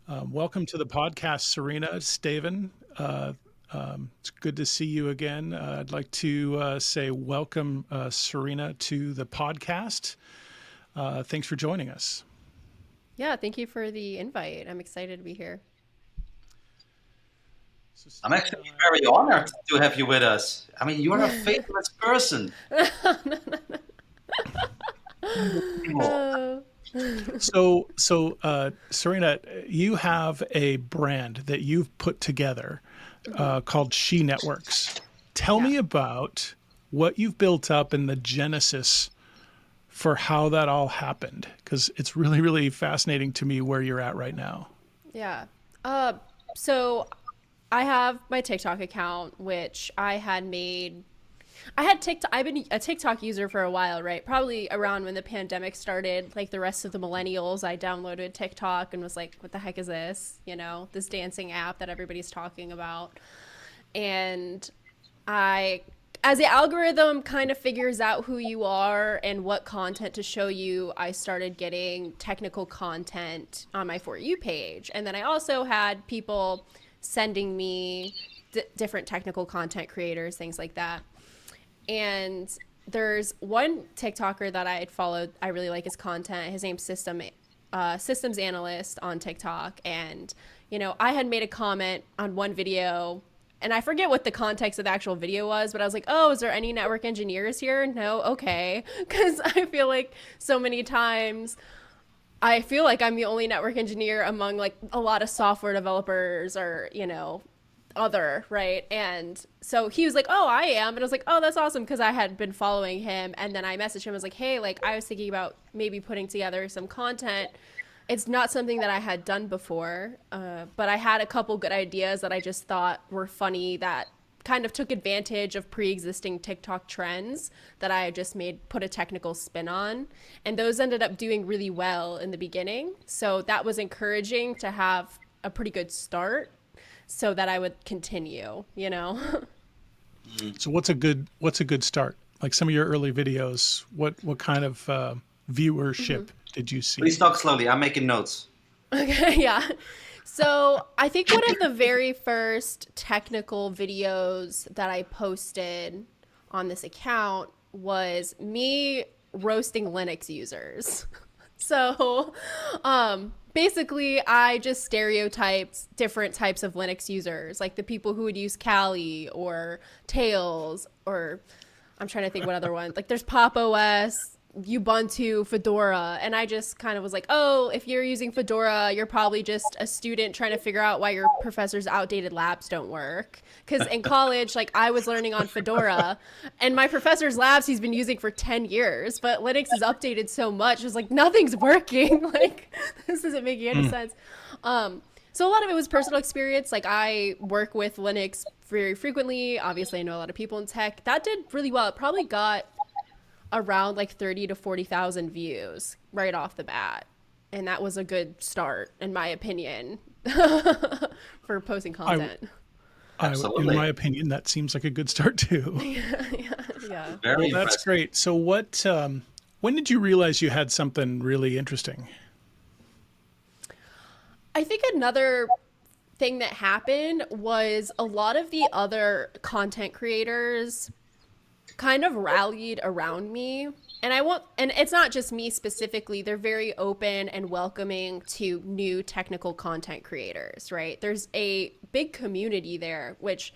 Welcome to the podcast, Serena. Staven. It's good to see you again. I'd like to say welcome, Serena, to the podcast. Thanks for joining us. Yeah, thank you for the invite. I'm excited to be here. So, I'm Staven, actually very honored to have you with us. I mean, you're a famous person. Oh. Serena, you have a brand that you've put together called She Networks. Tell Yeah. me about what you've built up and the genesis for how that all happened, because it's really, really fascinating to me where you're at right now. Yeah. Uh, so I have my TikTok account, which I had made. I had TikTok. I've been a TikTok user for a while, right? Probably around when the pandemic started. Like the rest of the millennials, I downloaded TikTok and was like, "What the heck is this?" This dancing app that everybody's talking about. And I, as the algorithm kind of figures out who you are and what content to show you, I started getting technical content on my For You page. And then I also had people sending me different technical content creators, things like that. And there's one TikToker that I had followed. I really like his content. His name's Systems Analyst on TikTok. And, I had made a comment on one video and I forget what the context of the actual video was, but I was like, oh, is there any network engineers here? No, okay. Because I feel like so many times I feel like I'm the only network engineer among like a lot of software developers or, other, right? And so he was like, oh, I am. And I was like, oh, that's awesome. Because I had been following him. And then I messaged him. I was like, hey, like I was thinking about maybe putting together some content. It's not something that I had done before, but I had a couple good ideas that I just thought were funny that kind of took advantage of pre-existing TikTok trends that I just put a technical spin on. And those ended up doing really well in the beginning. So that was encouraging to have a pretty good start so that I would continue. So what's a good start? Like some of your early videos, what kind of viewership did you see? Please talk slowly. I'm making notes. Okay, yeah. So I think one of the very first technical videos that I posted on this account was me roasting Linux users. So basically, I just stereotyped different types of Linux users, like the people who would use Kali or Tails, or I'm trying to think what other ones. Like there's Pop OS, Ubuntu, Fedora, and I just kind of was like, oh, if you're using Fedora, you're probably just a student trying to figure out why your professor's outdated labs don't work. Because in college, like I was learning on Fedora, and my professor's labs he's been using for 10 years, but Linux is updated so much, it's like nothing's working. Like this isn't making any sense. So a lot of it was personal experience. Like I work with Linux very frequently. Obviously, I know a lot of people in tech. That did really well. It probably got around like 30 to 40,000 views right off the bat. And that was a good start, in my opinion, for posting content. In Absolutely. my opinion, that seems like a good start too. Yeah. Very That's impressive. great. So when did you realize you had something really interesting? I think another thing that happened was a lot of the other content creators kind of rallied around me. And it's not just me specifically, they're very open and welcoming to new technical content creators, right? There's a big community there, which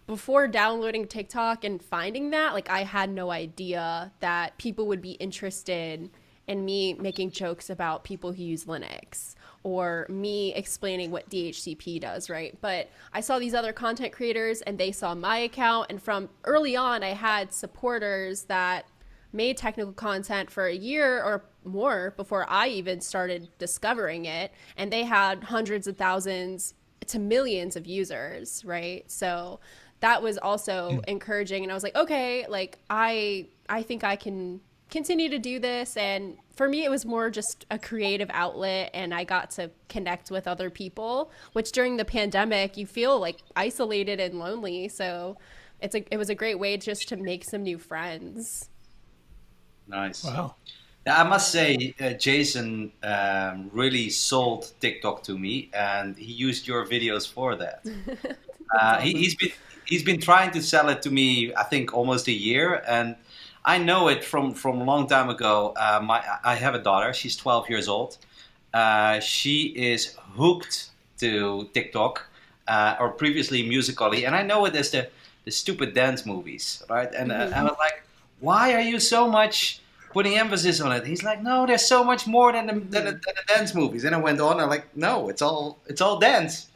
before downloading TikTok and finding that, like I had no idea that people would be interested in me making jokes about people who use Linux or me explaining what DHCP does, right? But I saw these other content creators and they saw my account. And from early on, I had supporters that made technical content for a year or more before I even started discovering it. And they had hundreds of thousands to millions of users, right? So that was also encouraging. And I was like, okay, like I think I can continue to do this. And for me, it was more just a creative outlet, and I got to connect with other people, which during the pandemic you feel like isolated and lonely. So it was a great way just to make some new friends. Nice. Wow. I must say, Jason really sold TikTok to me, and he used your videos for that. That's He, awesome. he's been trying to sell it to me, I think, almost a year, and I know it from a long time ago. I have a daughter; she's 12 years old. She is hooked to TikTok, or previously Musically, and I know it as the stupid dance movies, right? And I was like, why are you so much putting emphasis on it? He's like, no, there's so much more than the dance movies. And I went on, I'm like, no, it's all dance.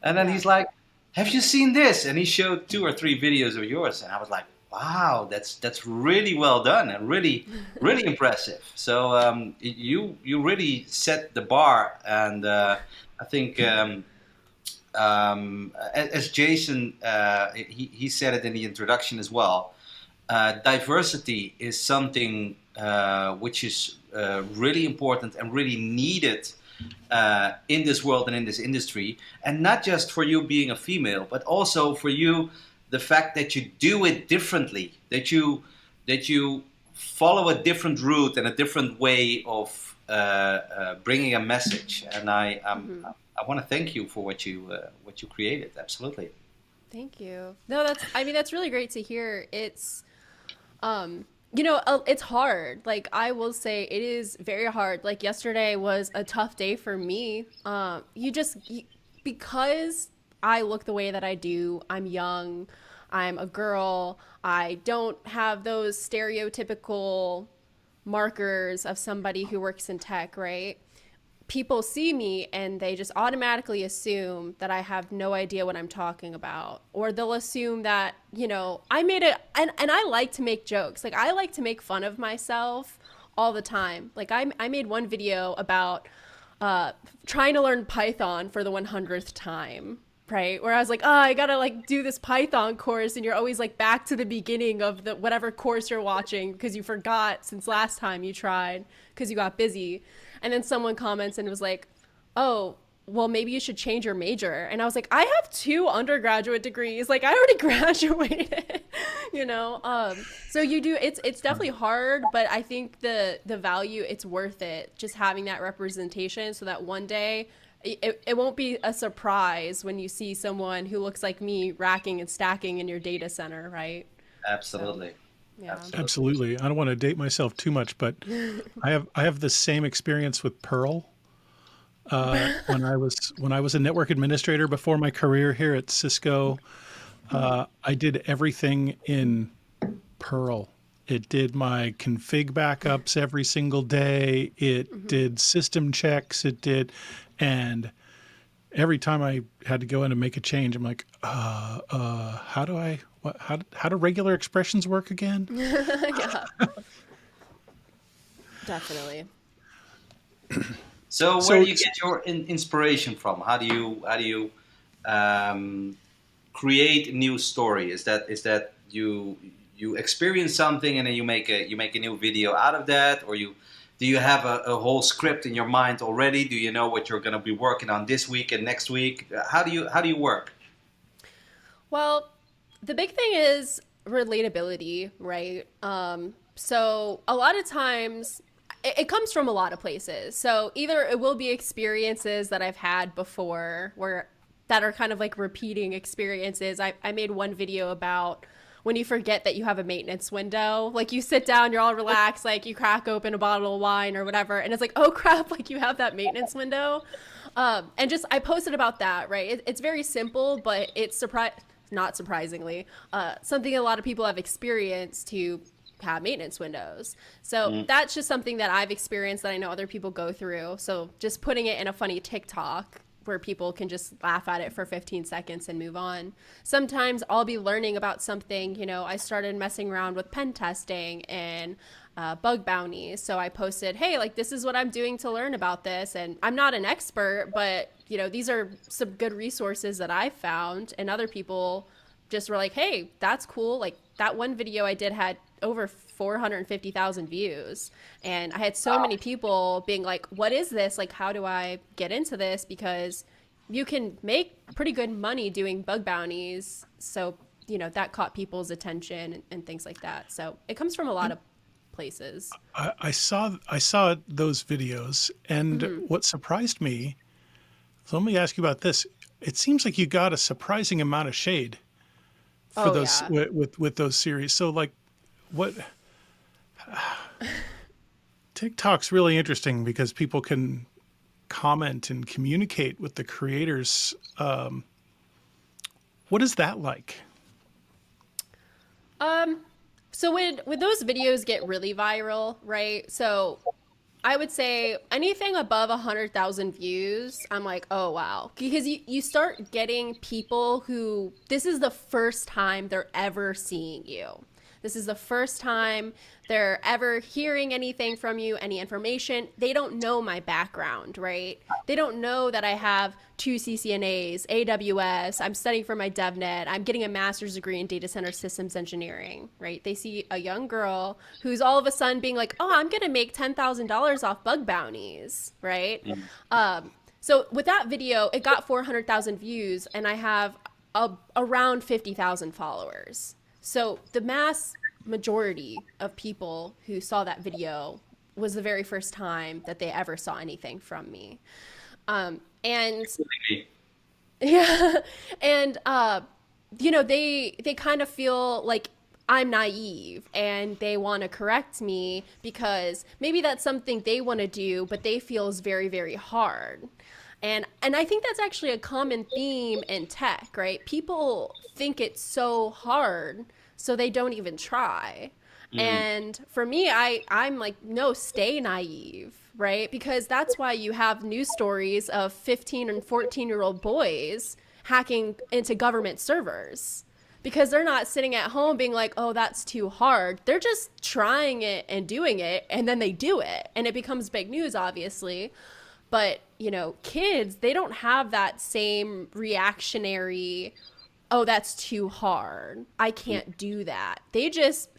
And then Yeah. he's like, have you seen this? And he showed 2 or 3 videos of yours, and I was like, wow, that's really well done and really impressive. So you really set the bar, and I think as Jason he said it in the introduction as well. Diversity is something which is really important and really needed in this world and in this industry, and not just for you being a female, but also for you, the fact that you do it differently, that you follow a different route and a different way of bringing a message. And I want to thank you for what you created. Absolutely. Thank you. No, I mean, that's really great to hear. It's hard. Like, I will say it is very hard. Like, yesterday was a tough day for me. Because I look the way that I do, I'm young, I'm a girl, I don't have those stereotypical markers of somebody who works in tech, right? People see me and they just automatically assume that I have no idea what I'm talking about. Or they'll assume that, I made it, and I like to make jokes. Like, I like to make fun of myself all the time. Like, I made one video about trying to learn Python for the 100th time. Right, where I was like, oh, I gotta like do this Python course, and you're always like back to the beginning of the whatever course you're watching because you forgot since last time you tried because you got busy. And then someone comments and was like, oh, well, maybe you should change your major. And I was like, I have 2 undergraduate degrees. Like, I already graduated, you know? So it's definitely hard, but I think the value, it's worth it. Just having that representation so that one day it won't be a surprise when you see someone who looks like me racking and stacking in your data center, right? So, Absolutely. yeah. Absolutely. Absolutely. I don't want to date myself too much, but I have the same experience with Perl. When I was a network administrator before my career here at Cisco, I did everything in Perl. It did my config backups every single day. It did system checks. And every time I had to go in and make a change, I'm like, how do regular expressions work again? Yeah, definitely. So where So do you get your inspiration from? How do you um, create a new story? Is that you experience something and then you make a new video out of that, or do you have a whole script in your mind already? Do you know what you're going to be working on this week and next week? How do you work? Well, the big thing is relatability, right? So a lot of times it comes from a lot of places. So either it will be experiences that I've had before where that are kind of like repeating experiences. I made one video about when you forget that you have a maintenance window. Like, you sit down, you're all relaxed, like you crack open a bottle of wine or whatever, and it's like, oh crap, like you have that maintenance window. And just I posted about that, right? It's very simple, but it's not surprisingly, something a lot of people have experienced to have maintenance windows. So that's just something that I've experienced that I know other people go through. So just putting it in a funny TikTok where people can just laugh at it for 15 seconds and move on. Sometimes I'll be learning about something. I started messing around with pen testing and bug bounties. So I posted, hey, like, this is what I'm doing to learn about this. And I'm not an expert, but, these are some good resources that I found. And other people just were like, hey, that's cool. Like, that one video I did had over 450,000 views. And I had so many people being like, what is this? Like, how do I get into this? Because you can make pretty good money doing bug bounties. So, that caught people's attention and things like that. So it comes from a lot of places. I saw those videos, and what surprised me. So let me ask you about this. It seems like you got a surprising amount of shade for Oh those yeah. with those series. So like, what TikTok's really interesting because people can comment and communicate with the creators. What is that like? Um, so when those videos get really viral, right? So I would say anything above 100,000 views, I'm like, oh wow, because you start getting people who this is the first time they're ever seeing you. This is the first time they're ever hearing anything from you, any information. They don't know my background, right? They don't know that I have two CCNAs, AWS, I'm studying for my DevNet, I'm getting a master's degree in data center systems engineering, right? They see a young girl who's all of a sudden being like, oh, I'm going to make $10,000 off bug bounties, right? So with that video, it got 400,000 views and I have around 50,000 followers. So the mass majority of people who saw that video was the very first time that they ever saw anything from me. And yeah, and they kind of feel like I'm naive and they want to correct me because maybe that's something they want to do, but they feel is very, very hard. And I think that's actually a common theme in tech, right? People think it's so hard, so they don't even try. Mm. And for me, I'm like, no, stay naive, right? Because that's why you have news stories of 15 and 14-year-old boys hacking into government servers because they're not sitting at home being like, oh, that's too hard. They're just trying it and doing it, and then they do it. And it becomes big news, obviously. But, kids, they don't have that same reactionary, oh, that's too hard, I can't do that. They just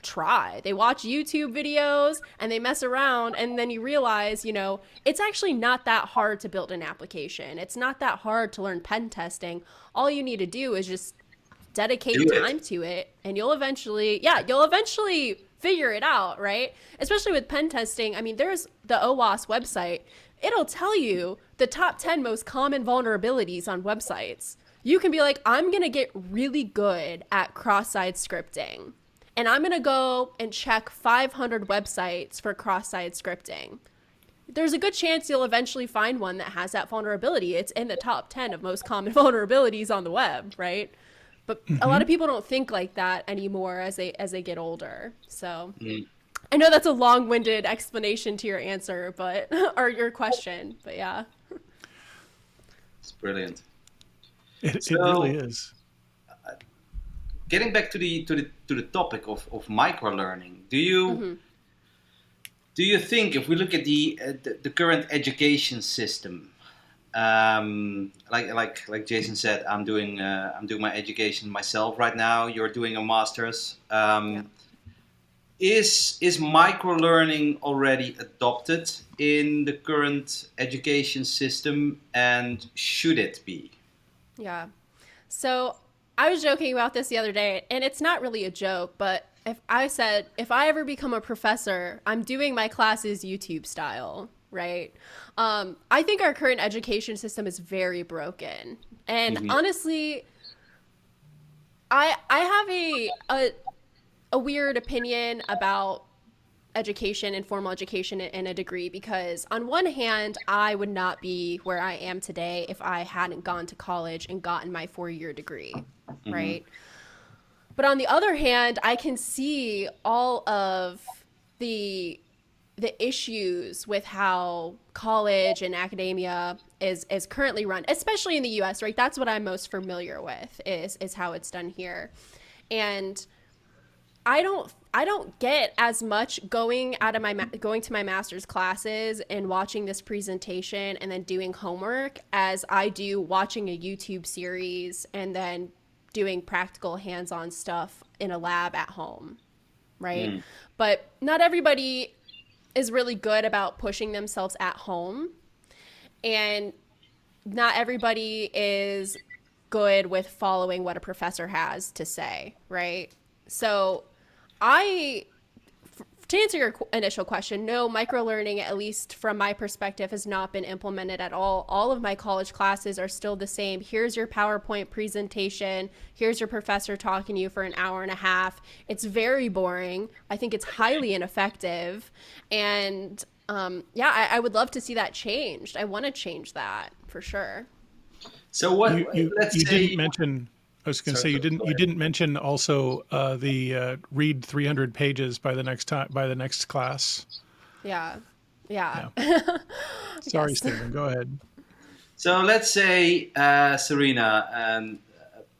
try. They watch YouTube videos and they mess around, and then you realize, it's actually not that hard to build an application. It's not that hard to learn pen testing. All you need to do is just dedicate Do it. time to it, and you'll eventually figure it out, right? Especially with pen testing. I mean, there's the OWASP website. It'll tell you the top 10 most common vulnerabilities on websites. You can be like, I'm going to get really good at cross-site scripting. And I'm going to go and check 500 websites for cross-site scripting. There's a good chance you'll eventually find one that has that vulnerability. It's in the top 10 of most common vulnerabilities on the web, right? But a lot of people don't think like that anymore as they get older. So Mm. I know that's a long-winded explanation to your answer, but or your question, but yeah. It's brilliant. It really So, is. getting back to the topic of microlearning, do you think if we look at the current education system, like Jason said, I'm doing my education myself right now. You're doing a master's. Yeah. Is microlearning already adopted in the current education system, and should it be? Yeah. So I was joking about this the other day, and it's not really a joke, but if I said, if I ever become a professor, I'm doing my classes YouTube style, right? I think our current education system is very broken. And Mhm. honestly, I have a weird opinion about education and formal education and a degree because on one hand I would not be where I am today if I hadn't gone to college and gotten my 4-year degree, Mhm. right? But on the other hand, I can see all of the issues with how college and academia is currently run, especially in the US, right? That's what I'm most familiar with is how it's done here. And I don't get as much going to my master's classes and watching this presentation and then doing homework as I do watching a YouTube series and then doing practical hands-on stuff in a lab at home, right? Mm. But not everybody is really good about pushing themselves at home, and not everybody is good with following what a professor has to say, right? So I to answer your initial question, no, microlearning, at least from my perspective, has not been implemented at all. All of my college classes are still the same. Here's your PowerPoint presentation. Here's your professor talking to you for an hour and a half. It's very boring. I think it's highly ineffective. And I would love to see that changed. I want to change that for sure. So what? You Let's you say. didn't mention. I was going to say Sorry, you go ahead. didn't mention also the read 300 pages by the next class. Yeah. Yeah. Yeah. Sorry, Yes. Stephen. Go ahead. So let's say, Serena, and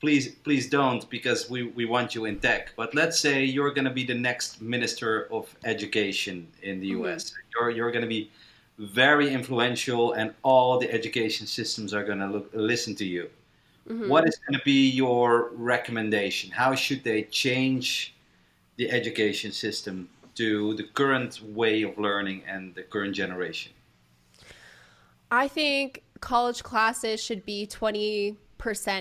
please don't, because we want you in tech. But let's say you're going to be the next Minister of Education in the U.S. You're going to be very influential, and all the education systems are going to listen to you. What is going to be your recommendation? How should they change the education system to the current way of learning and the current generation? I think college classes should be 20%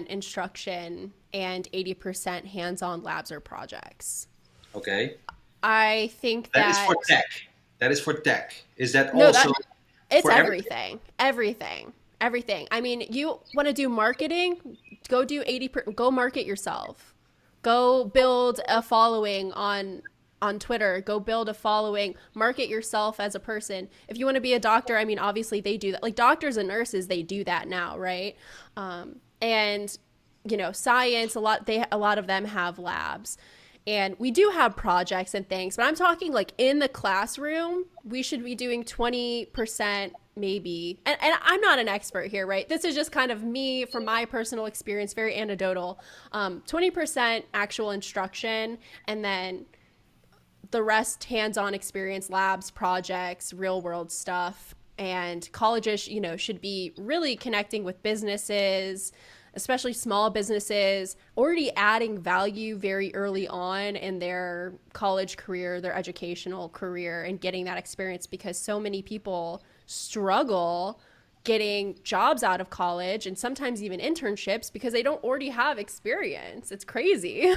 instruction and 80% hands-on labs or projects. Okay, I think that is that for tech. That is for tech. Is that no, also it's for everything? Everything. I mean, you want to do marketing, go do go market yourself. Go build a following on Twitter, go build a following, market yourself as a person. If you want to be a doctor, I mean, obviously they do that. Like doctors and nurses, they do that now, right? And science, a lot of them have labs. And we do have projects and things, but I'm talking like in the classroom, we should be doing 20% maybe. And I'm not an expert here, right? This is just kind of me from my personal experience, very anecdotal. 20% actual instruction, and then the rest hands-on experience, labs, projects, real world stuff. And colleges, should be really connecting with businesses, especially small businesses, already adding value very early on in their college career, their educational career, and getting that experience, because so many people struggle getting jobs out of college and sometimes even internships because they don't already have experience. It's crazy.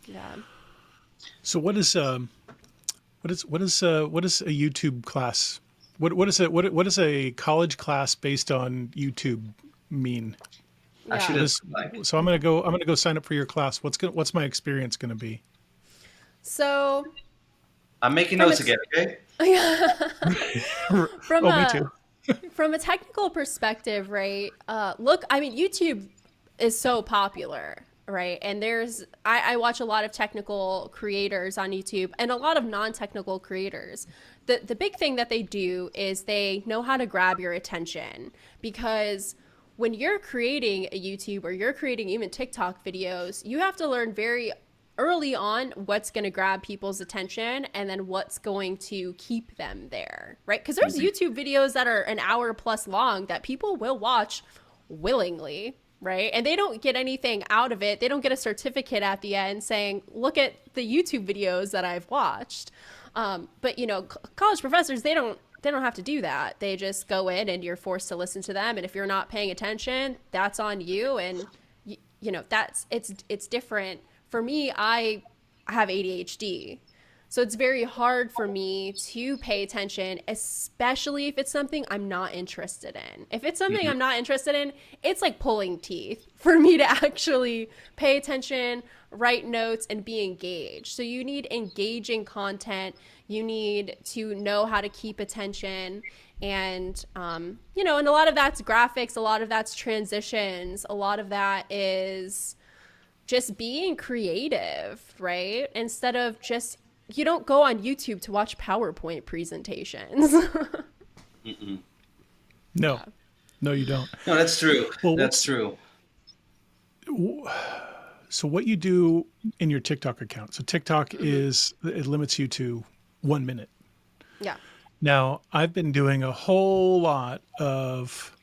Yeah. So what is a YouTube class? What is a college class based on YouTube mean? Actually, Yeah. that's like So I'm gonna go sign up for your class. What's my experience gonna be? So I'm making from notes a again. Okay. from Oh, me a too. from a technical perspective, right? Look, I mean, YouTube is so popular, right? And I watch a lot of technical creators on YouTube and a lot of non-technical creators. The big thing that they do is they know how to grab your attention, because when you're creating a YouTube or you're creating even TikTok videos, you have to learn very early on what's going to grab people's attention and then what's going to keep them there, right? Because there's YouTube videos that are an hour plus long that people will watch willingly, right? And they don't get anything out of it. They don't get a certificate at the end saying, look at the YouTube videos that I've watched. But college professors, they don't have to do that. They just go in and you're forced to listen to them. And if you're not paying attention, that's on you. And it's different. For me, I have ADHD. So it's very hard for me to pay attention, especially if it's something I'm not interested in. If it's something I'm not interested in, it's like pulling teeth for me to actually pay attention, write notes, and be engaged. So you need engaging content. You need to know how to keep attention. And, and a lot of that's graphics. A lot of that's transitions. A lot of that is just being creative, right? Instead of you don't go on YouTube to watch PowerPoint presentations. No, no, you don't. No, that's true. Well, That's true. So what you do in your TikTok account? So TikTok it limits you to 1 minute. Yeah. Now I've been doing a whole lot of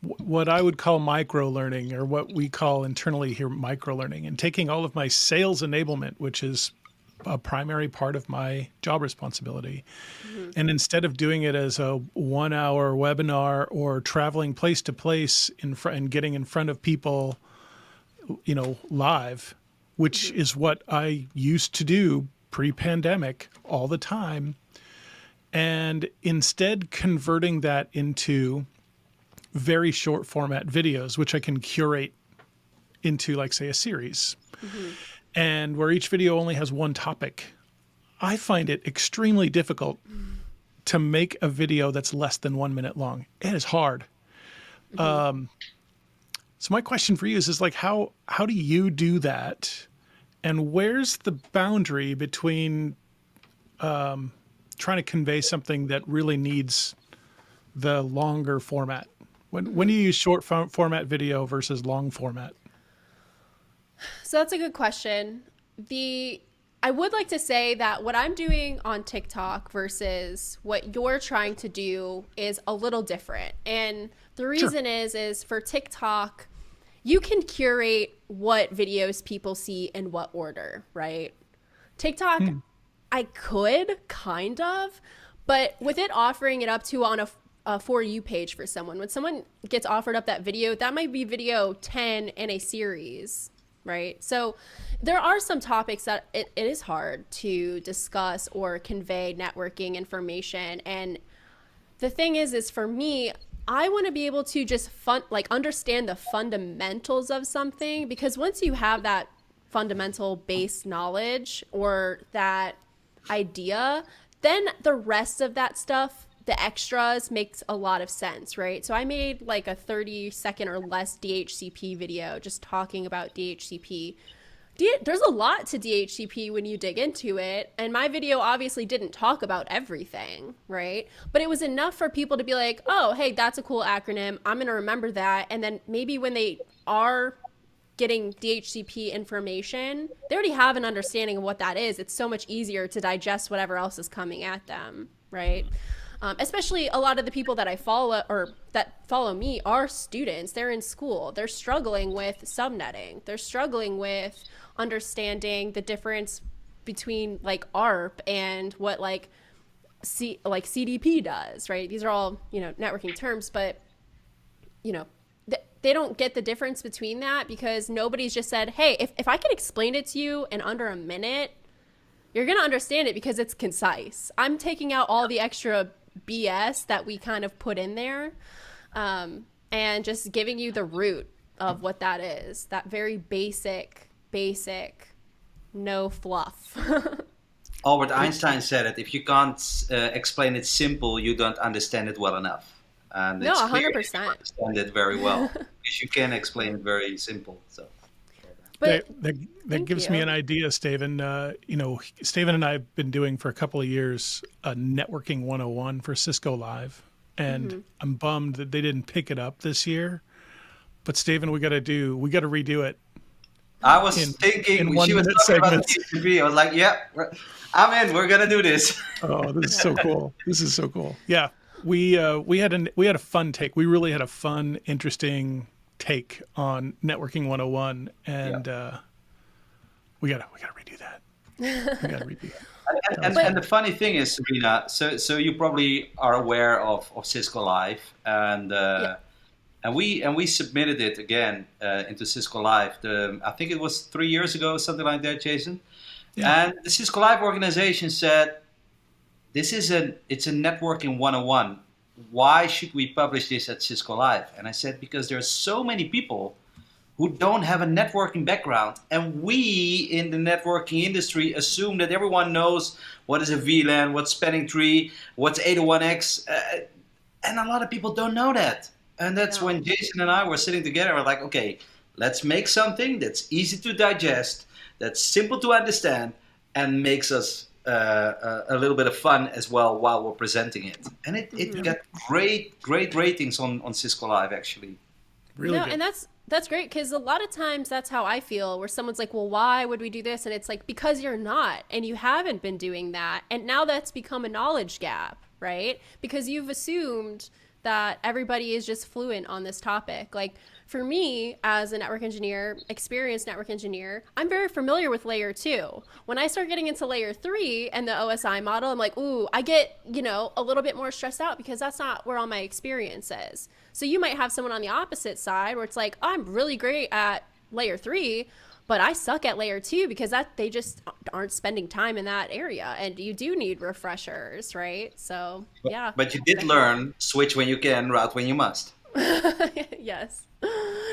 what I would call micro learning, or what we call internally here micro learning, and taking all of my sales enablement, which is a primary part of my job responsibility. And instead of doing it as a 1 hour webinar or traveling place to place and getting in front of people, live, which is what I used to do pre-pandemic all the time, and instead converting that into very short format videos, which I can curate into, like, say, a series, and where each video only has one topic. I find it extremely difficult to make a video that's less than 1 minute long. It is hard. So my question for you is like, how do you do that? And where's the boundary between trying to convey something that really needs the longer format? When do you use short format video versus long format? So that's a good question. I would like to say that what I'm doing on TikTok versus what you're trying to do is a little different. And the reason is for TikTok, you can curate what videos people see in what order, right? TikTok, I could kind of, but with it offering it up to on a For You page for someone, when someone gets offered up that video, that might be video 10 in a series, right? So there are some topics that it is hard to discuss or convey networking information. And the thing is for me, I want to be able to just understand the fundamentals of something, because once you have that fundamental base knowledge or that idea, then the rest of that stuff, the extras, makes a lot of sense, right? So I made like a 30-second or less DHCP video just talking about DHCP. There's a lot to DHCP when you dig into it, and my video obviously didn't talk about everything, right? But it was enough for people to be like, oh, hey, that's a cool acronym, I'm gonna remember that. And then maybe when they are getting DHCP information, they already have an understanding of what that is. It's so much easier to digest whatever else is coming at them, right? Especially a lot of the people that I follow or that follow me are students. They're in school. They're struggling with subnetting. They're struggling with understanding the difference between like ARP and what like CDP does, right? These are all, networking terms, but they don't get the difference between that because nobody's just said, hey, if I can explain it to you in under a minute, you're going to understand it because it's concise. I'm taking out all the extra BS that we kind of put in there, and just giving you the root of what that is, that very basic, no fluff. Albert Einstein said it, if you can't explain it simple, you don't understand it well enough. And No, it's clear 100%. you understand it very well because you can explain it very simple. So But that gives me an idea, Steven. Steven and I have been doing for a couple of years a networking 101 for Cisco Live, and I'm bummed that they didn't pick it up this year. But Steven, we got to redo it. I was thinking in she was 1 minute talking about segments. TV. I was like, yeah, I'm in. We're gonna do this. Oh, this is so cool. This is so cool. Yeah, we had a fun take. We really had a fun, interesting take on networking 101, and we gotta redo that. We gotta redo that. And the funny thing is, Serena, so you probably are aware of Cisco Live, and we submitted it again into Cisco Live. I think it was 3 years ago, something like that, Jason. Yeah. And the Cisco Live organization said, it's a networking 101. Why should we publish this at Cisco Live? And I said, because there are so many people who don't have a networking background. And we in the networking industry assume that everyone knows what is a VLAN, what's spanning tree, what's 801x. And a lot of people don't know that. And that's when Jason and I were sitting together. We're like, okay, let's make something that's easy to digest, that's simple to understand, and makes us a little bit of fun as well while we're presenting it. And it got great ratings on Cisco Live, actually. Really good. And that's great, because a lot of times that's how I feel, where someone's like, well, why would we do this? And it's like, because you're not, and you haven't been doing that. And now that's become a knowledge gap, right? Because you've assumed that everybody is just fluent on this topic. Like for me, as a network engineer, experienced network engineer, I'm very familiar with layer 2. When I start getting into layer 3 and the OSI model, I'm like, ooh, I get, a little bit more stressed out because that's not where all my experience is. So you might have someone on the opposite side where it's like, I'm really great at layer 3, But I suck at layer 2 because they just aren't spending time in that area, and you do need refreshers, right? So yeah, But you did learn switch when you can, route when you must. yes.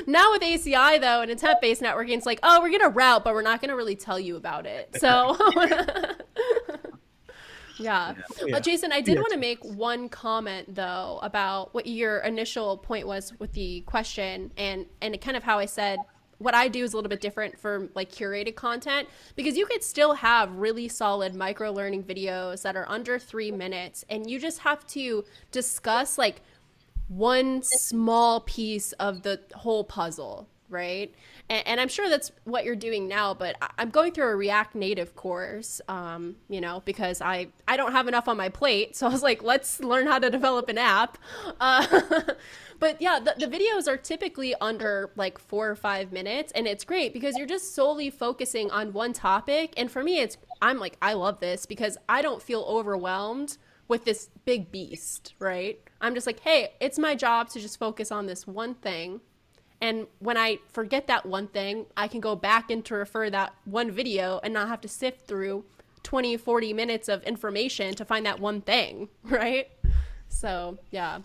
Now with ACI though, and intent-based networking, it's like, oh, we're gonna route, but we're not gonna really tell you about it. So yeah. Jason, I did want to make one comment though about what your initial point was with the question, and kind of how I said what I do is a little bit different for like curated content, because you could still have really solid micro learning videos that are under 3 minutes, and you just have to discuss like one small piece of the whole puzzle, right? And I'm sure that's what you're doing now, but I'm going through a React Native course, you know, because I don't have enough on my plate. So I was like, let's learn how to develop an app. But yeah, the videos are typically under like 4 or 5 minutes, and it's great because you're just solely focusing on one topic. And for me, I'm like, I love this because I don't feel overwhelmed with this big beast, right? I'm just like, hey, it's my job to just focus on this one thing. And when I forget that one thing, I can go back and to refer that one video and not have to sift through 20, 40 minutes of information to find that one thing, right? So, yeah.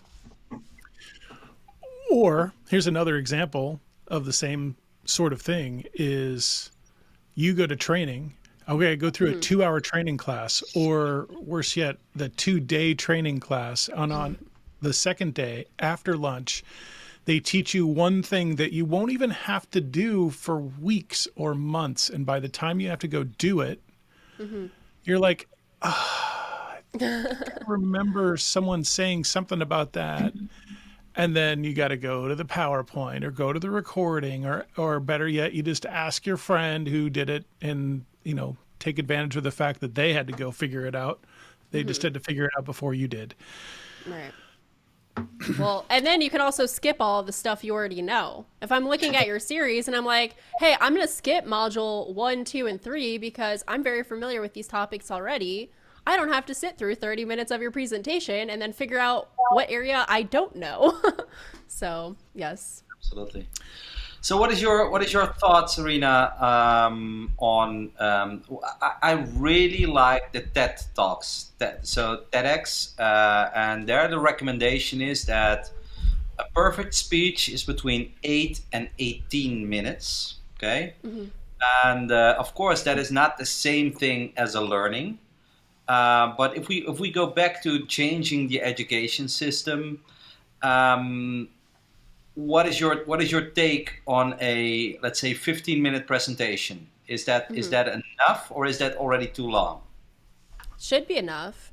Or here's another example of the same sort of thing is you go to training. Okay, go through a 2-hour training class, or worse yet, the 2-day training class. And on the second day after lunch, they teach you one thing that you won't even have to do for weeks or months. And by the time you have to go do it, you're like, I remember someone saying something about that. And then you got to go to the PowerPoint or go to the recording, or better yet, you just ask your friend who did it and, you know, take advantage of the fact that they had to go figure it out. They just had to figure it out before you did. Right. Well, and then you can also skip all the stuff you already know. If I'm looking at your series and I'm like, hey, I'm going to skip module 1, 2, and 3 because I'm very familiar with these topics already, I don't have to sit through 30 minutes of your presentation and then figure out what area I don't know. So, yes. Absolutely. So what is your thought, Serena, on I really like the TED Talks. So TEDx, and there the recommendation is that a perfect speech is between 8 and 18 minutes. Okay, and of course that is not the same thing as a learning. But if we go back to changing the education system. What is your take on a, let's say, 15-minute presentation? Is that enough, or is that already too long? Should be enough.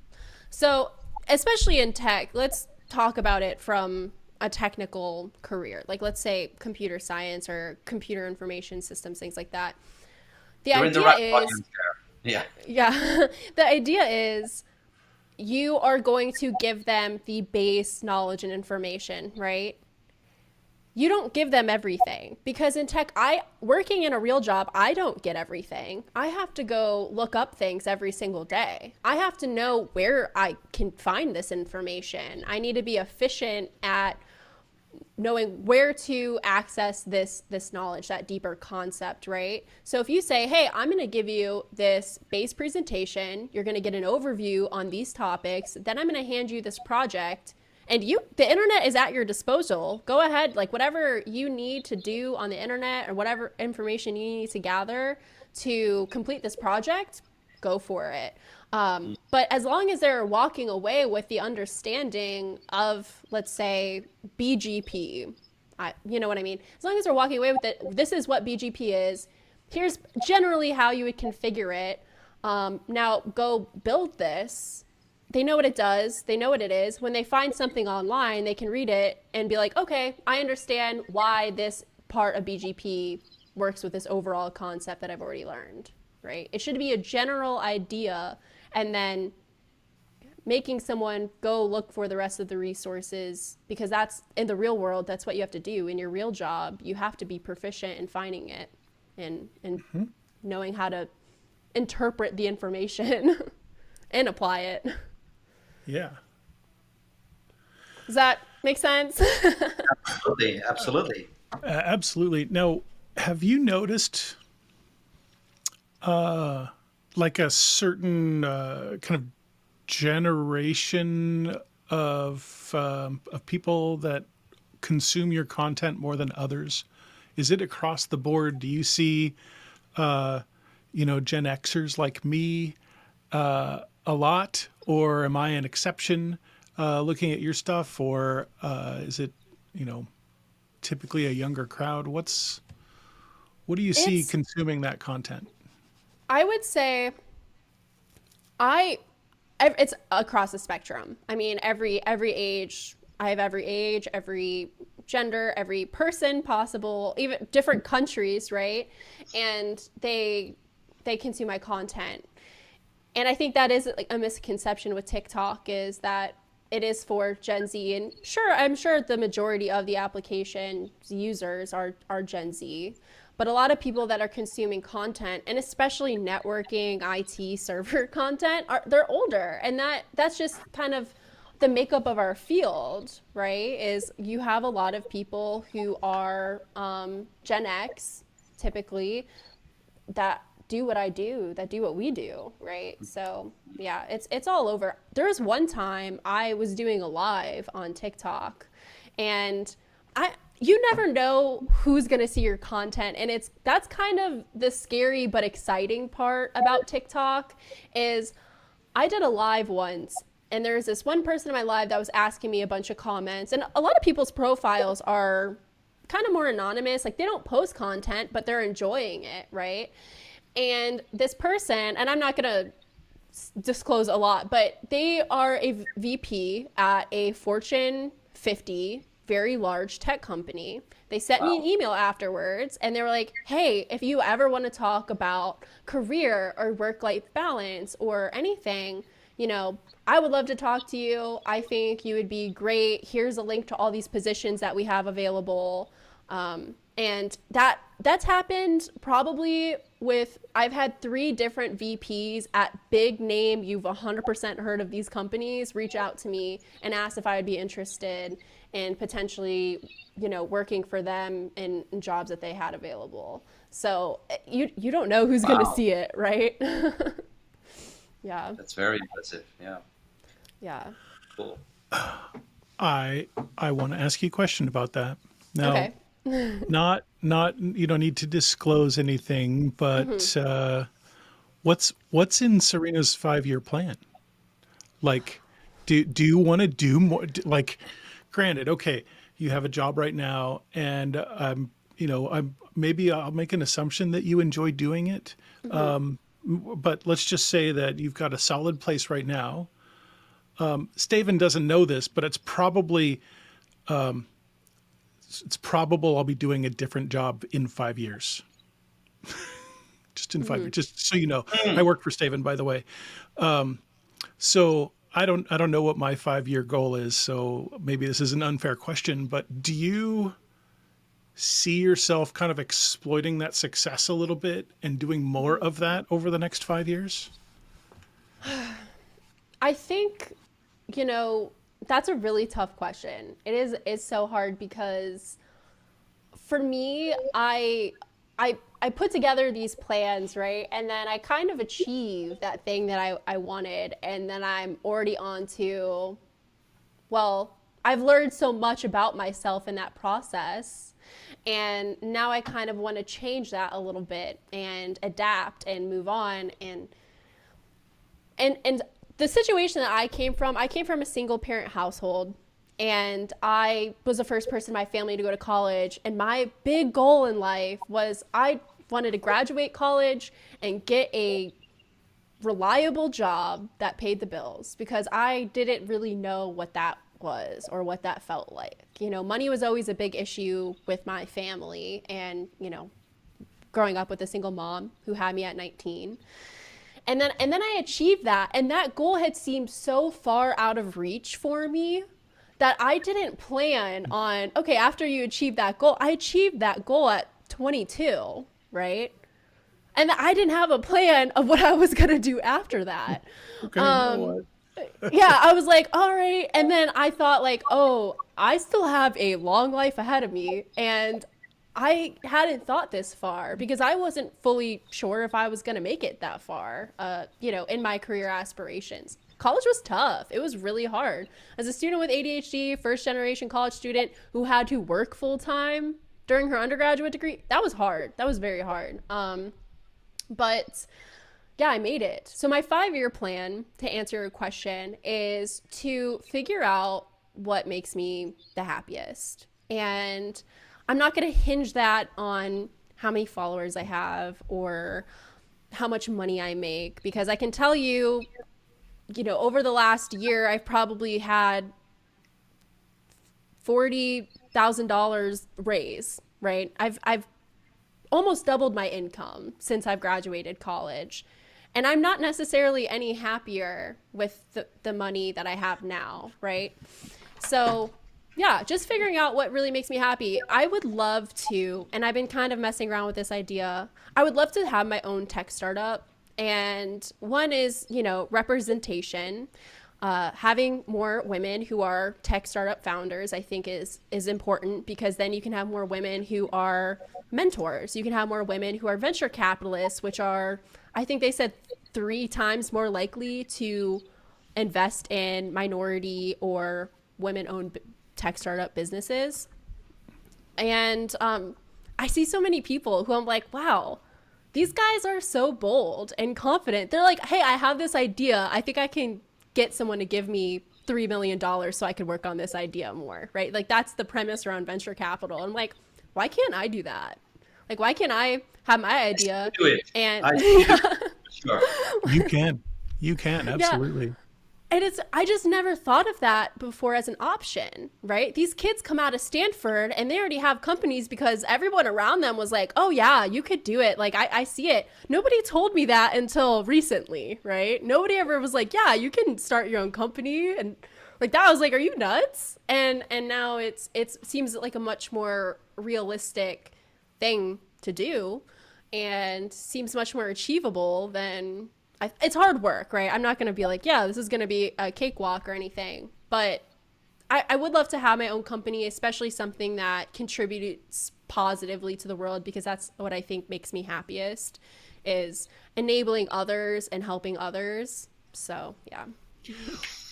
So, especially in tech, let's talk about it from a technical career. Like, let's say computer science or computer information systems, things like that. You're in the right audience there. Yeah. Yeah. The idea is you are going to give them the base knowledge and information, right? You don't give them everything, because in tech, working in a real job, I don't get everything. I have to go look up things every single day. I have to know where I can find this information. I need to be efficient at knowing where to access this knowledge, that deeper concept, right? So if you say, hey, I'm going to give you this base presentation, you're going to get an overview on these topics, then I'm going to hand you this project. And the internet is at your disposal. Go ahead, like whatever you need to do on the internet or whatever information you need to gather to complete this project, go for it. But as long as they're walking away with the understanding of, let's say, BGP, you know what I mean? As long as they're walking away with it, this is what BGP is. Here's generally how you would configure it. Now go build this. They know what it does. They know what it is. When they find something online, they can read it and be like, okay, I understand why this part of BGP works with this overall concept that I've already learned, right? It should be a general idea, and then making someone go look for the rest of the resources, because that's, in the real world, that's what you have to do. In your real job, you have to be proficient in finding it and knowing how to interpret the information and apply it. Yeah. Does that make sense? Absolutely. Absolutely. Now, have you noticed like a certain kind of generation of people that consume your content more than others? Is it across the board? Do you see, Gen Xers like me a lot, or am I an exception looking at your stuff, or is it, you know, typically a younger crowd? What do you see It's, consuming that content? I would say, I, it's across the spectrum. I mean, every age. I have every age, every gender, every person possible, even different countries, right? And they consume my content. And I think that is like a misconception with TikTok, is that it is for Gen Z. And sure, I'm sure the majority of the application users are Gen Z. But a lot of people that are consuming content, and especially networking, IT, server content, they're older. And that's just kind of the makeup of our field, right? Is you have a lot of people who are Gen X, typically, that do what I do, that do what we do, right? So yeah, it's all over. There was one time I was doing a live on TikTok, and I you never know who's gonna see your content, and that's kind of the scary but exciting part about TikTok. Is I did a live once, and there's this one person in my live that was asking me a bunch of comments, and a lot of people's profiles are kind of more anonymous, like they don't post content but they're enjoying it, right? And this person, and I'm not gonna disclose a lot, but they are a VP at a Fortune 50 very large tech company. They sent me an Wow. email afterwards, and they were like, hey, if you ever want to talk about career or work life balance or anything, I would love to talk to you. I think you would be great. Here's a link to all these positions that we have available. And that's happened probably with, I've had 3 different VPs at big name, you've 100% heard of these companies, reach out to me and ask if I would be interested in potentially, working for them in jobs that they had available. So you don't know who's going to Wow. see it, right? Yeah. That's very impressive. Yeah. Yeah. Cool. I want to ask you a question about that. Now, Okay. not you don't need to disclose anything, but what's in Serena's 5-year plan? Like, do you want to do more? Like, granted, okay, you have a job right now, and I'm maybe I'll make an assumption that you enjoy doing it. But let's just say that you've got a solid place right now. Staven doesn't know this, but it's probable I'll be doing a different job in 5 years. Just in 5 years, just so you know. I work for Staven, by the way. So I don't know what my 5-year goal is. So maybe this is an unfair question, but do you see yourself kind of exploiting that success a little bit and doing more of that over the next 5 years? I think, you know, that's a really tough question. It's so hard because for me, I put together these plans, right? And then I kind of achieve that thing that I wanted, and then I'm already on to, well, I've learned so much about myself in that process. And now I kind of want to change that a little bit and adapt and move on. And the situation that I came from a single parent household, and I was the first person in my family to go to college, and my big goal in life was I wanted to graduate college and get a reliable job that paid the bills, because I didn't really know what that was or what that felt like. Money was always a big issue with my family, and growing up with a single mom who had me at 19. And then I achieved that, and that goal had seemed so far out of reach for me that I didn't plan on, okay, after you achieve that goal, I achieved that goal at 22, right? And I didn't have a plan of what I was going to do after that. Okay, you know Um, what? yeah, I was like, all right. And then I thought, like, oh, I still have a long life ahead of me. And I hadn't thought this far because I wasn't fully sure if I was going to make it that far, in my career aspirations. College was tough. It was really hard. As a student with ADHD, first generation college student who had to work full time during her undergraduate degree, that was hard. That was very hard. But yeah, I made it. So my 5-year plan, to answer your question, is to figure out what makes me the happiest. And I'm not going to hinge that on how many followers I have or how much money I make, because I can tell you, over the last year, I've probably had $40,000 raise, right? I've almost doubled my income since I've graduated college. And I'm not necessarily any happier with the money that I have now, right? So yeah, just figuring out what really makes me happy. I would love to, and I've been kind of messing around with this idea. I would love to have my own tech startup. And one is, representation. Having more women who are tech startup founders, I think is important, because then you can have more women who are mentors. You can have more women who are venture capitalists, which are, I think they said, 3 times more likely to invest in minority or women-owned tech startup businesses. And I see so many people who I'm like, wow, these guys are so bold and confident. They're like, hey, I have this idea. I think I can get someone to give me $3 million so I could work on this idea more, right? Like, that's the premise around venture capital. I'm like, why can't I do that? Like, why can't I have my idea? Do it. And Sure. You can, absolutely. And I just never thought of that before as an option, right? These kids come out of Stanford and they already have companies because everyone around them was like, oh yeah, you could do it. Like, I see it. Nobody told me that until recently, right? Nobody ever was like, yeah, you can start your own company. And like that, I was like, are you nuts? And now it seems like a much more realistic thing to do and seems much more achievable than... It's hard work, right? I'm not going to be like, yeah, this is going to be a cakewalk or anything. But I would love to have my own company, especially something that contributes positively to the world, because that's what I think makes me happiest, is enabling others and helping others. So, yeah.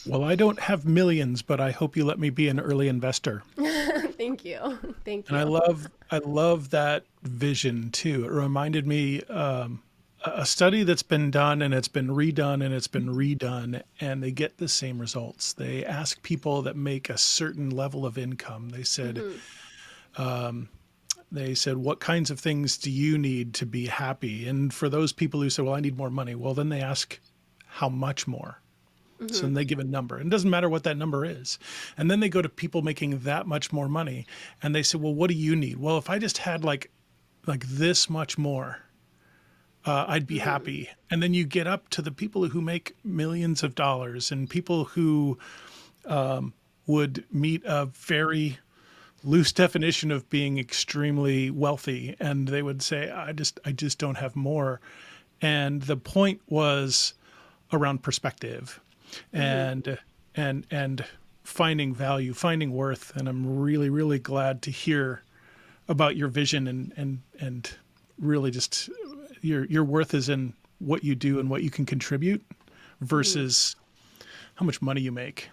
Well, I don't have millions, but I hope you let me be an early investor. Thank you. Thank you. And I love that vision too. It reminded me a study that's been done and it's been redone and it's been redone, and they get the same results. They ask people that make a certain level of income. They said, what kinds of things do you need to be happy? And for those people who say, well, I need more money, well, then they ask how much more. So then they give a number, and it doesn't matter what that number is. And then they go to people making that much more money and they say, well, what do you need? Well, if I just had like this much more, I'd be happy. And then you get up to the people who make millions of dollars and people who would meet a very loose definition of being extremely wealthy. And they would say, I just don't have more. And the point was around perspective and finding value, finding worth. And I'm really, really glad to hear about your vision and really just... Your worth is in what you do and what you can contribute versus how much money you make.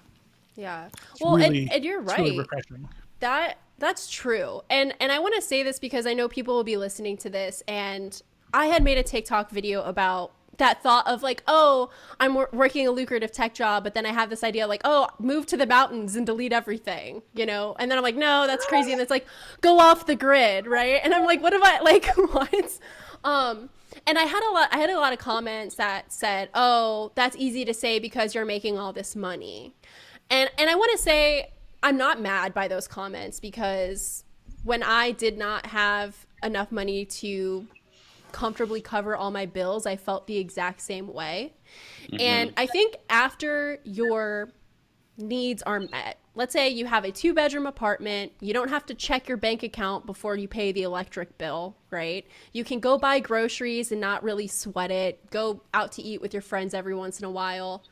Yeah. It's Well, really, and you're it's right. really refreshing. That's true. And I want to say this because I know people will be listening to this, and I had made a TikTok video about that thought of like, oh, I'm working a lucrative tech job, but then I have this idea like, oh, move to the mountains and delete everything, And then I'm like, no, that's crazy. And it's like, go off the grid, right? And I'm like, what am I, like, what? And I had a lot of comments that said, oh, that's easy to say because you're making all this money. And I want to say I'm not mad by those comments, because when I did not have enough money to comfortably cover all my bills, I felt the exact same way. And I think after your needs are met, let's say you have a 2-bedroom apartment, you don't have to check your bank account before you pay the electric bill, right? You can go buy groceries and not really sweat it, go out to eat with your friends every once in a while.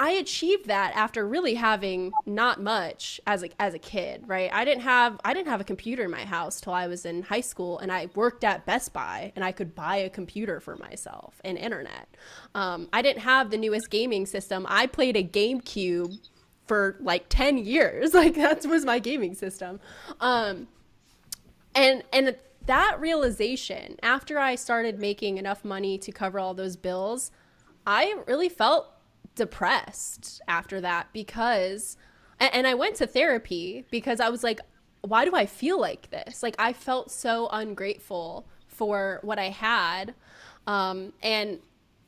I achieved that after really having not much as a kid, right? I didn't have a computer in my house till I was in high school, and I worked at Best Buy, and I could buy a computer for myself and internet. I didn't have the newest gaming system. I played a GameCube for like 10 years. Like that was my gaming system. And that realization, after I started making enough money to cover all those bills, I really felt depressed after that because, and I went to therapy because I was like, why do I feel like this? Like I felt so ungrateful for what I had. And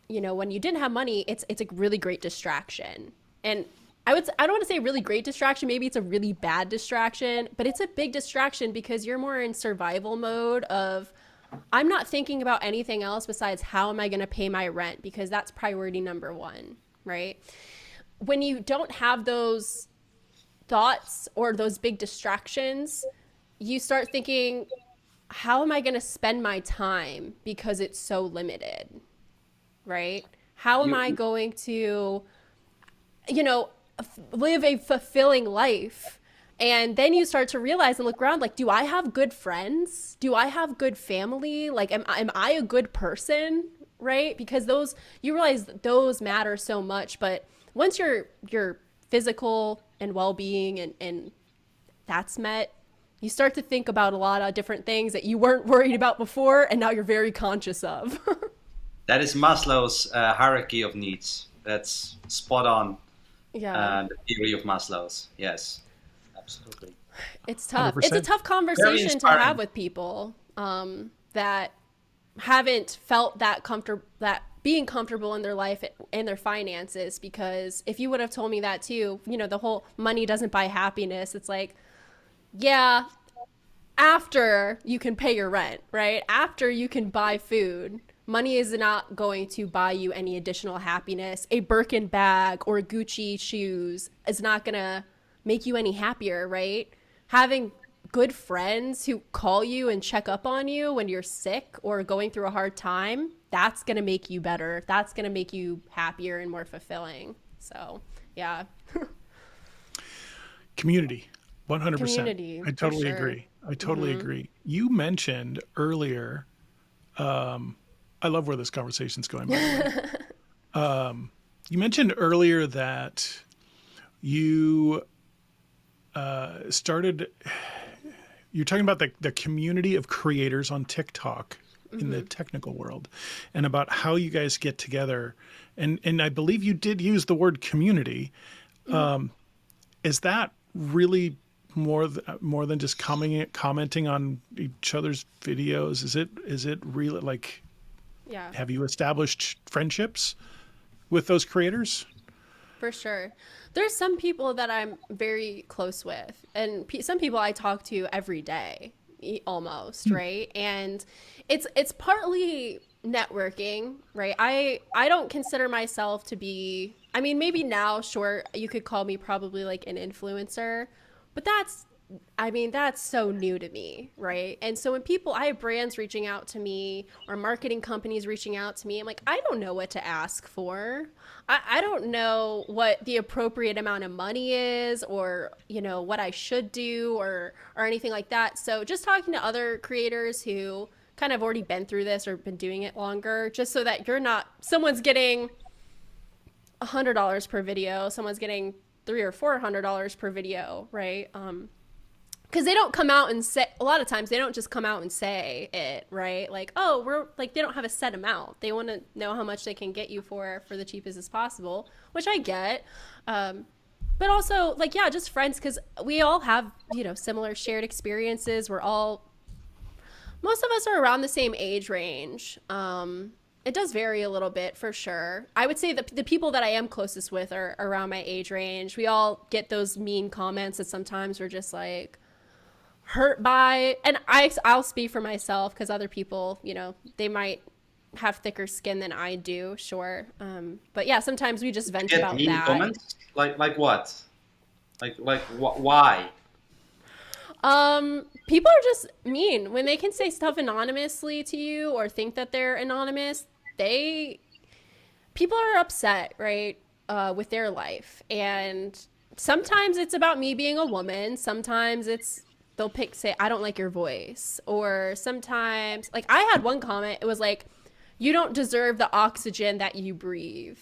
you know, when you didn't have money, it's a really great distraction. And I don't want to say really great distraction, maybe it's a really bad distraction, but it's a big distraction because you're more in survival mode of, I'm not thinking about anything else besides how am I going to pay my rent, because that's priority number one, right? When you don't have those thoughts or those big distractions, you start thinking, how am I going to spend my time because it's so limited, right? How am I going to, you know, live a fulfilling life? And then you start to realize and look around, like, do I have good friends? Do I have good family? Like, am I a good person? Right? Because you realize that those matter so much. But once your physical and well-being and that's met, you start to think about a lot of different things that you weren't worried about before, and now you're very conscious of. That is Maslow's hierarchy of needs. That's spot on. Yeah. The theory of Maslow's. Yes, absolutely. It's tough. 100%. It's a tough conversation to inspiring. have with people that haven't felt that being comfortable in their life and their finances. Because if you would have told me that too, you know, the whole money doesn't buy happiness. It's like, yeah, after you can pay your rent, right? After you can buy food. Money is not going to buy you any additional happiness. A Birkin bag or Gucci shoes is not going to make you any happier, right? Having good friends who call you and check up on you when you're sick or going through a hard time, that's going to make you better. That's going to make you happier and more fulfilling. So, yeah. Community, 100%. Community, I totally for sure. agree. I totally agree. You mentioned earlier, I love where this conversation's going, by the way. You mentioned earlier that you you're talking about the community of creators on TikTok in the technical world, and about how you guys get together. And I believe you did use the word community. Is that really more than just commenting on each other's videos? Is it really like, Yeah. have you established friendships with those creators? For sure. There's some people that I'm very close with, and some people I talk to every day, almost, right? And it's partly networking, right? I don't consider myself to be, I mean, maybe now, sure, you could call me probably like an influencer, but that's so new to me, right? And so when I have brands reaching out to me or marketing companies reaching out to me, I'm like, I don't know what to ask for. I don't know what the appropriate amount of money is, or, you know, what I should do or anything like that. So just talking to other creators who kind of already been through this or been doing it longer, just so that someone's getting $100 per video, someone's getting $300 or $400 per video, right? Because they don't come out and say, a lot of times they don't just come out and say it, right? Like, oh, we're like, they don't have a set amount. They want to know how much they can get you for the cheapest as possible, which I get. But also, like, yeah, just friends, because we all have, you know, similar shared experiences. Most of us are around the same age range. It does vary a little bit, for sure. I would say that the people that I am closest with are around my age range. We all get those mean comments that sometimes we're just like hurt by. And I'll speak for myself, because other people, you know, they might have thicker skin than I do, sure. But yeah, sometimes we just vent Get about mean that. comments? Like what? Why? People are just mean when they can say stuff anonymously to you or think that they're anonymous. People are upset, right? with their life. And sometimes it's about me being a woman. Sometimes they'll say, I don't like your voice. Or sometimes, like, I had one comment, it was like, you don't deserve the oxygen that you breathe.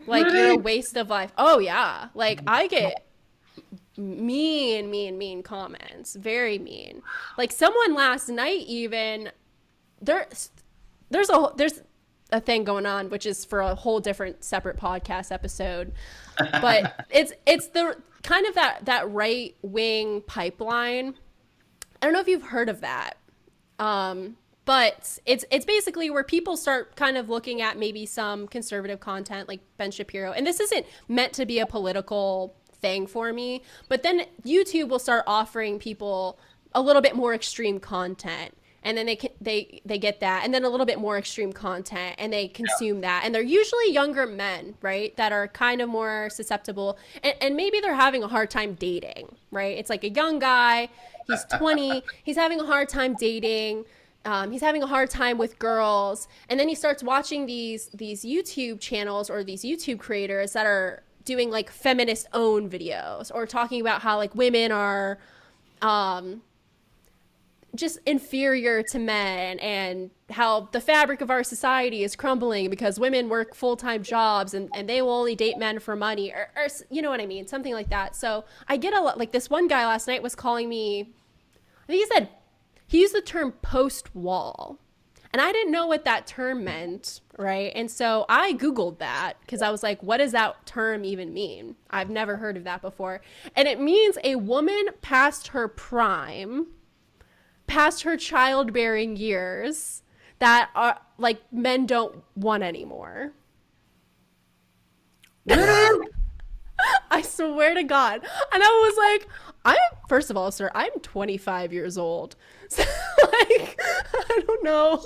Like, Really? you're a waste of life. Oh, yeah. Like, I get mean comments. Very mean. Like, someone last night even, there's a thing going on, which is for a whole different separate podcast episode. But it's the kind of that right wing pipeline. I don't know if you've heard of that. But it's basically where people start kind of looking at maybe some conservative content like Ben Shapiro. And this isn't meant to be a political thing for me, but then YouTube will start offering people a little bit more extreme content. And then they get that, and then a little bit more extreme content, and they consume that. And they're usually younger men, right, that are kind of more susceptible. And maybe they're having a hard time dating, right? It's like a young guy, he's 20, he's having a hard time dating. He's having a hard time with girls. And then he starts watching these YouTube channels or these YouTube creators that are doing like feminist owned videos or talking about how like women are just inferior to men and how the fabric of our society is crumbling because women work full-time jobs and they will only date men for money or you know what I mean? Something like that. So I get a lot, like this one guy last night was calling me, I think he used the term post-wall. And I didn't know what that term meant, right? And so I Googled that because I was like, what does that term even mean? I've never heard of that before. And it means a woman past her prime, past her childbearing years, that are like men don't want anymore. I swear to God. And I was like, first of all, sir, I'm 25 years old. So, like, I don't know.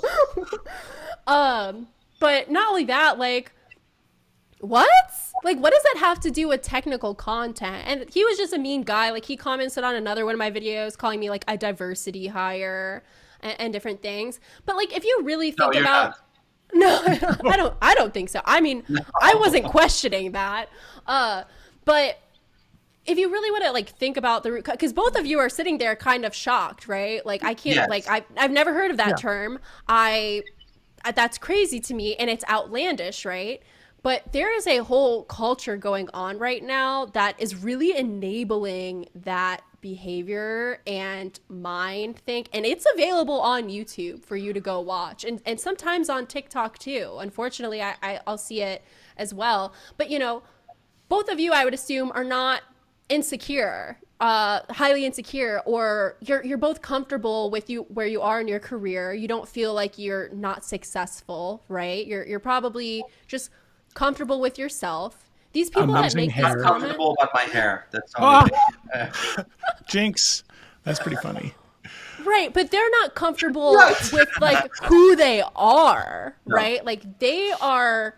But not only that, like, what? Like, what does that have to do with technical content? And he was just a mean guy. Like, he commented on another one of my videos calling me, like, a diversity hire and different things. But, like, if you really think about... No, I don't think so. I mean, no. I wasn't questioning that. But if you really want to like think about the root, because both of you are sitting there kind of shocked, right? Like I can't, like I've never heard of that term. That's crazy to me, and it's outlandish, right? But there is a whole culture going on right now that is really enabling that behavior and mind think, and it's available on YouTube for you to go watch, and sometimes on TikTok too. Unfortunately, I'll see it as well. But you know, both of you, I would assume, are not insecure, highly insecure, or you're both comfortable with where you are in your career. You don't feel like you're not successful, right? You're probably just comfortable with yourself. These people that make these comments, comfortable about my hair. That's all. Jinx. That's pretty funny. Right, but they're not comfortable with like who they are, right? Like they are.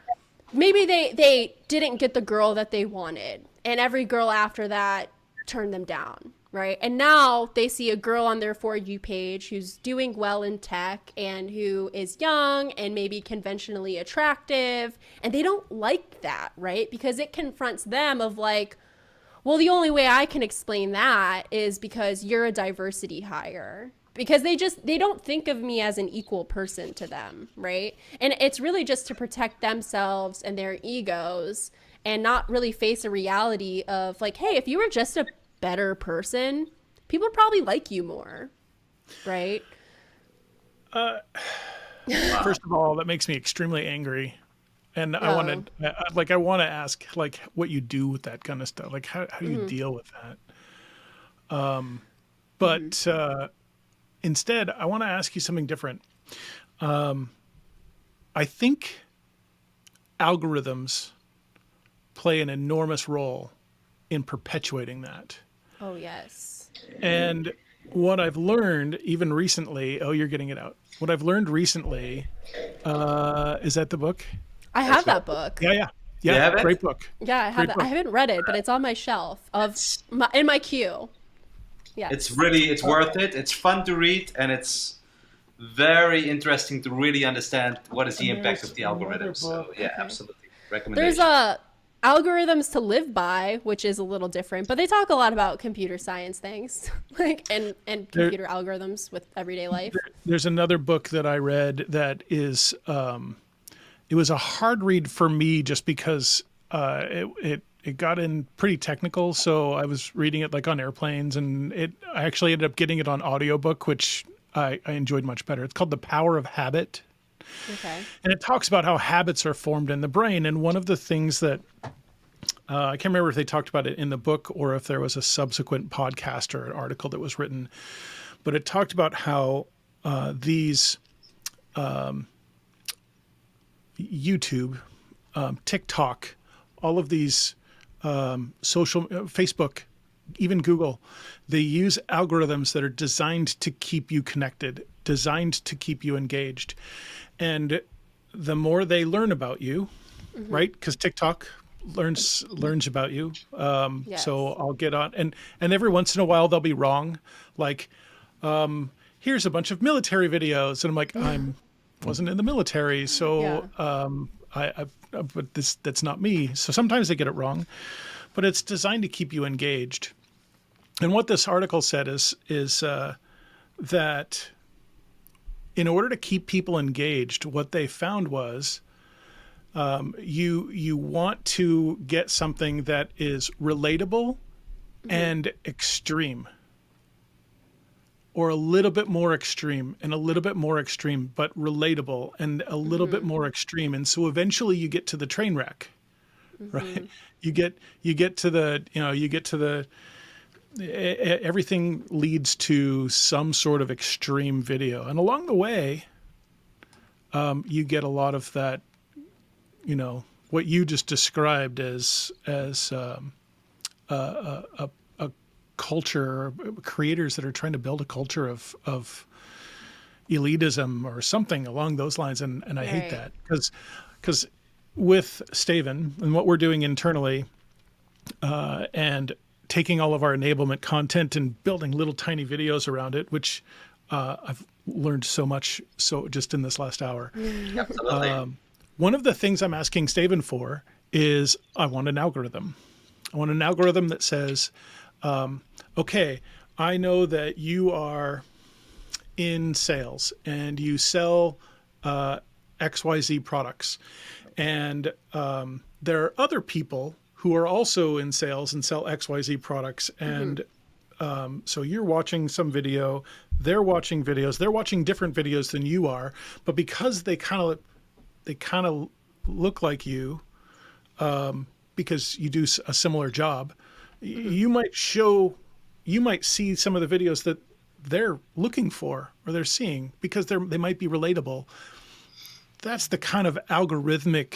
Maybe they didn't get the girl that they wanted, and every girl after that turned them down, right? And now they see a girl on their For You page who's doing well in tech and who is young and maybe conventionally attractive, and they don't like that, right? Because it confronts them of like, well, the only way I can explain that is because you're a diversity hire. Because they don't think of me as an equal person to them, right? And it's really just to protect themselves and their egos and not really face a reality of like, hey, if you were just a better person, people would probably like you more, right? First of all, that makes me extremely angry. And I want to ask like what you do with that kind of stuff. Like how do you deal with that? Instead, I want to ask you something different. I think algorithms play an enormous role in perpetuating that. Oh, yes. And what I've learned even recently, you're getting it out. What I've learned recently, is that the book? I have that book. Yeah, great book. Yeah, I have it. I haven't read it, but it's on my shelf in my queue. Yeah, it's worth it. It's fun to read, and it's very interesting to really understand what is the impact of the algorithm. So yeah, absolutely recommendation. algorithms to live by, which is a little different, but they talk a lot about computer science things, like and There, computer algorithms with everyday life. there's another book that I read that is it was a hard read for me just because it got in pretty technical. So I was reading it like on airplanes, and I actually ended up getting it on audiobook, which I enjoyed much better. It's called The Power of Habit. Okay. And it talks about how habits are formed in the brain. And one of the things that I can't remember if they talked about it in the book or if there was a subsequent podcast or an article that was written, but it talked about how these YouTube, TikTok, all of these social, Facebook, even Google, they use algorithms that are designed to keep you connected, designed to keep you engaged. And the more they learn about you, right? Because TikTok learns about you. Yes. So I'll get on, and every once in a while they'll be wrong. Like, here's a bunch of military videos, and I'm like, wasn't in the military, so but that's not me. So sometimes they get it wrong, but it's designed to keep you engaged. And what this article said is that in order to keep people engaged, what they found was you want to get something that is relatable and extreme, or a little bit more extreme and a little bit more extreme, but relatable and a little bit more extreme. And so eventually you get to the train wreck, right? You get to the, everything leads to some sort of extreme video. And along the way, you get a lot of that, what you just described as a culture, creators that are trying to build a culture of elitism or something along those lines. And I hate that because with Staven and what we're doing internally and taking all of our enablement content and building little tiny videos around it, which I've learned so much just in this last hour. Absolutely. One of the things I'm asking Staven for is I want an algorithm. I want an algorithm that says, okay, I know that you are in sales and you sell XYZ products. And there are other people who are also in sales and sell XYZ products. And so you're watching some video, they're watching videos, they're watching different videos than you are. But because they kind of look like you, because you do a similar job, you might see some of the videos that they're looking for or they're seeing because they might be relatable. That's the kind of algorithmic,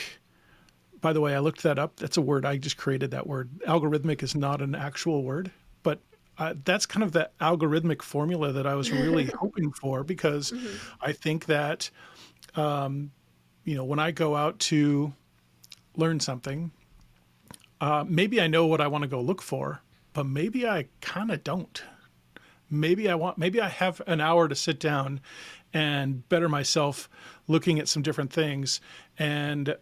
by the way, I looked that up. That's a word. I just created that word. Algorithmic is not an actual word, but that's kind of the algorithmic formula that I was really hoping for, because I think that, when I go out to learn something, maybe I know what I want to go look for, but maybe I kind of don't. Maybe I have an hour to sit down and better myself looking at some different things. And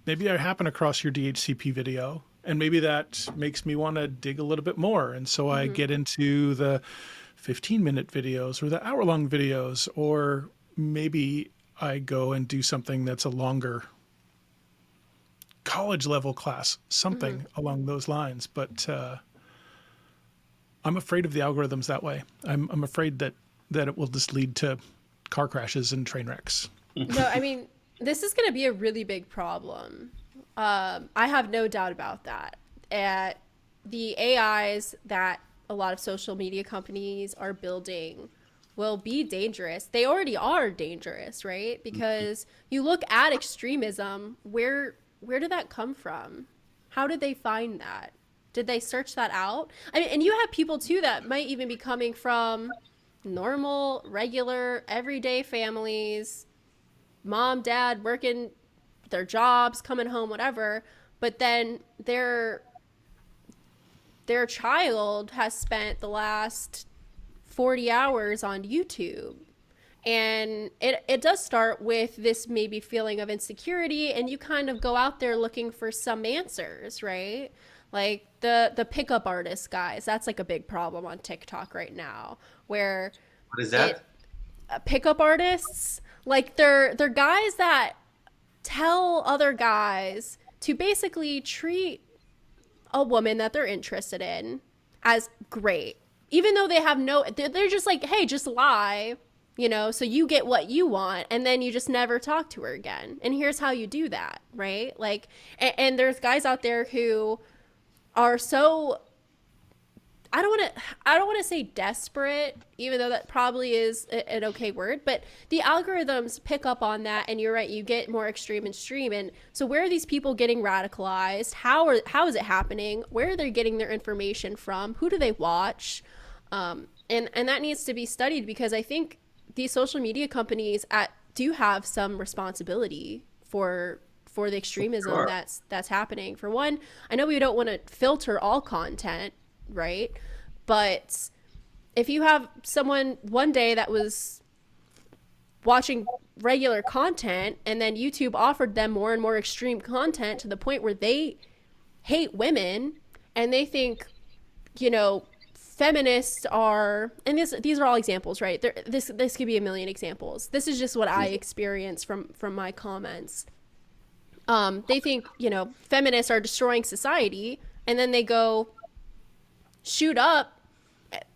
maybe I happen across your DHCP video, and maybe that makes me want to dig a little bit more. And so I get into the 15-minute videos or the hour-long videos, or maybe I go and do something that's a longer college level class, something along those lines. But I'm afraid of the algorithms that way. I'm afraid that it will just lead to car crashes and train wrecks. No, I mean, this is going to be a really big problem. I have no doubt about that. The AIs that a lot of social media companies are building will be dangerous. They already are dangerous, right? Because you look at extremism, where did that come from? How did they find that? Did they search that out? I mean, and you have people too that might even be coming from normal, regular, everyday families, mom, dad, working their jobs, coming home, whatever. But then their child has spent the last 40 hours on YouTube. And it does start with this maybe feeling of insecurity, and you kind of go out there looking for some answers, right? Like the pickup artist guys, that's like a big problem on TikTok right now, where What is it that? pickup artists, like they're guys that tell other guys to basically treat a woman that they're interested in as great, even though they have no, they're just like, hey, just lie, so you get what you want, and then you just never talk to her again, and here's how you do that, right? Like, and there's guys out there who are so, I don't want to say desperate, even though that probably is an okay word, but the algorithms pick up on that, and you're right, you get more extreme and stream. And so where are these people getting radicalized? How is it happening? Where are they getting their information from? Who do they watch? And that needs to be studied, because I think these social media companies do have some responsibility for the extremism Sure. that's happening. For one, I know we don't want to filter all content, right? But if you have someone one day that was watching regular content, and then YouTube offered them more and more extreme content to the point where they hate women, and they think, feminists are, and these are all examples, right? This could be a million examples. This is just what I experienced from my comments. They think, feminists are destroying society, and then they go shoot up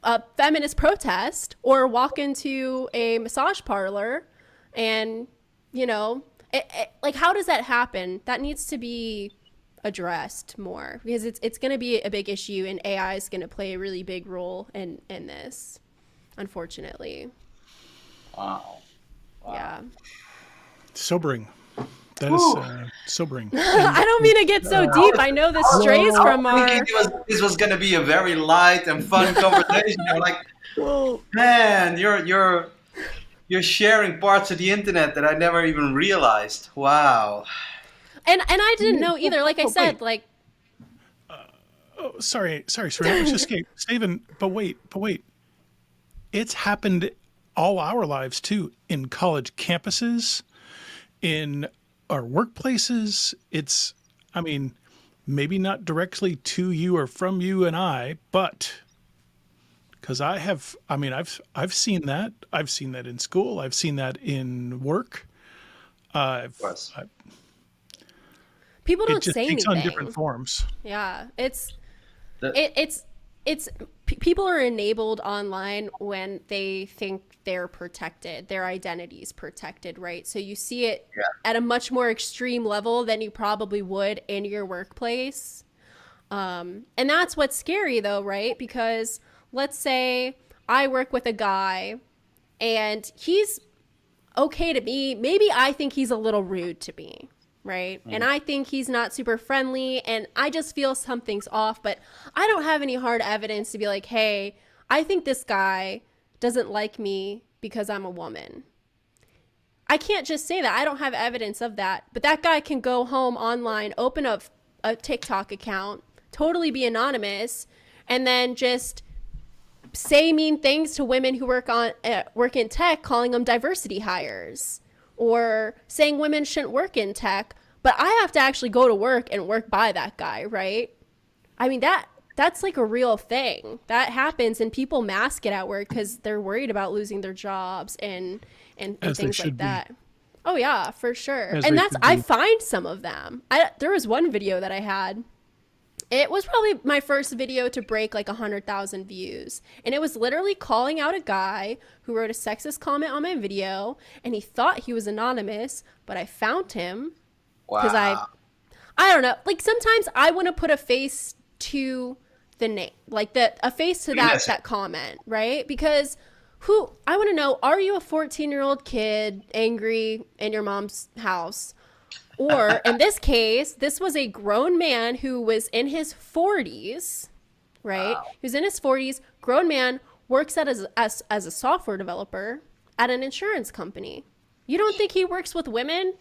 a feminist protest or walk into a massage parlor, and like, how does that happen? That needs to be addressed more, because it's going to be a big issue, and AI is going to play a really big role in this, unfortunately. Wow. Wow. Yeah. Sobering. That Whew. is sobering. I don't mean to get so deep. I know this strays from I our. was thinking this was going to be a very light and fun conversation. You're like, Well, man, you're sharing parts of the internet that I never even realized. Wow. And I didn't know either. Like I said, wait. like, sorry, Serena. Let's just escape. Steven, but wait. It's happened all our lives too, in college campuses, in our workplaces. It's, I mean, maybe not directly to you or from you and I, but because I've seen that. I've seen that in school. I've seen that in work. Of course. people It don't just say takes anything. on different forms. Yeah, it's The- people are enabled online when they think they're protected, their identity's protected, right? So you see it Yeah. at a much more extreme level than you probably would in your workplace. And that's what's scary, though, right? Because let's say I work with a guy and he's okay to me. Maybe I think he's a little rude to me, right? And I think he's not super friendly, and I just feel something's off, but I don't have any hard evidence to be like, hey, I think this guy doesn't like me because I'm a woman. I can't just say that. I don't have evidence of that. But that guy can go home online, open up a TikTok account, totally be anonymous, and then just say mean things to women who work in tech, calling them diversity hires, or saying women shouldn't work in tech. But I have to actually go to work and work by that guy, right? I mean, that's like a real thing that happens, and people mask it at work because they're worried about losing their jobs and As they things should like be. that. Oh yeah, for sure. As And they that's, should be. I find some of them. There was one video that I had. It was probably my first video to break like 100,000 views. And it was literally calling out a guy who wrote a sexist comment on my video, and he thought he was anonymous, but I found him because Wow. I don't know. Like, sometimes I want to put a face to the name, like a face to Yes. that comment, right? Because I want to know, are you a 14-year-old kid angry in your mom's house? Or in this case, this was a grown man who was in his 40s, right? Wow. Who's in his 40s, grown man, works as a software developer at an insurance company. You don't think he works with women?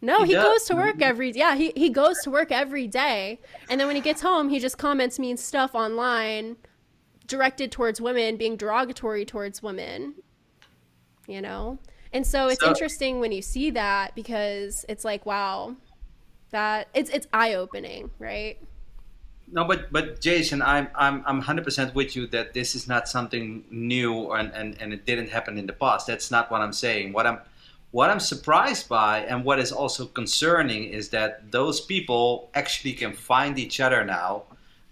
No, he does. goes to work he goes to work every day. And then when he gets home, he just comments mean stuff online directed towards women, being derogatory towards women. you know? And so it's So interesting when you see that, because it's like, wow, that it's eye-opening, right? no, but Jason, I'm 100% with you that this is not something new, and it didn't happen in the past. That's not what I'm saying. What I'm surprised by, and what is also concerning, is that those people actually can find each other now,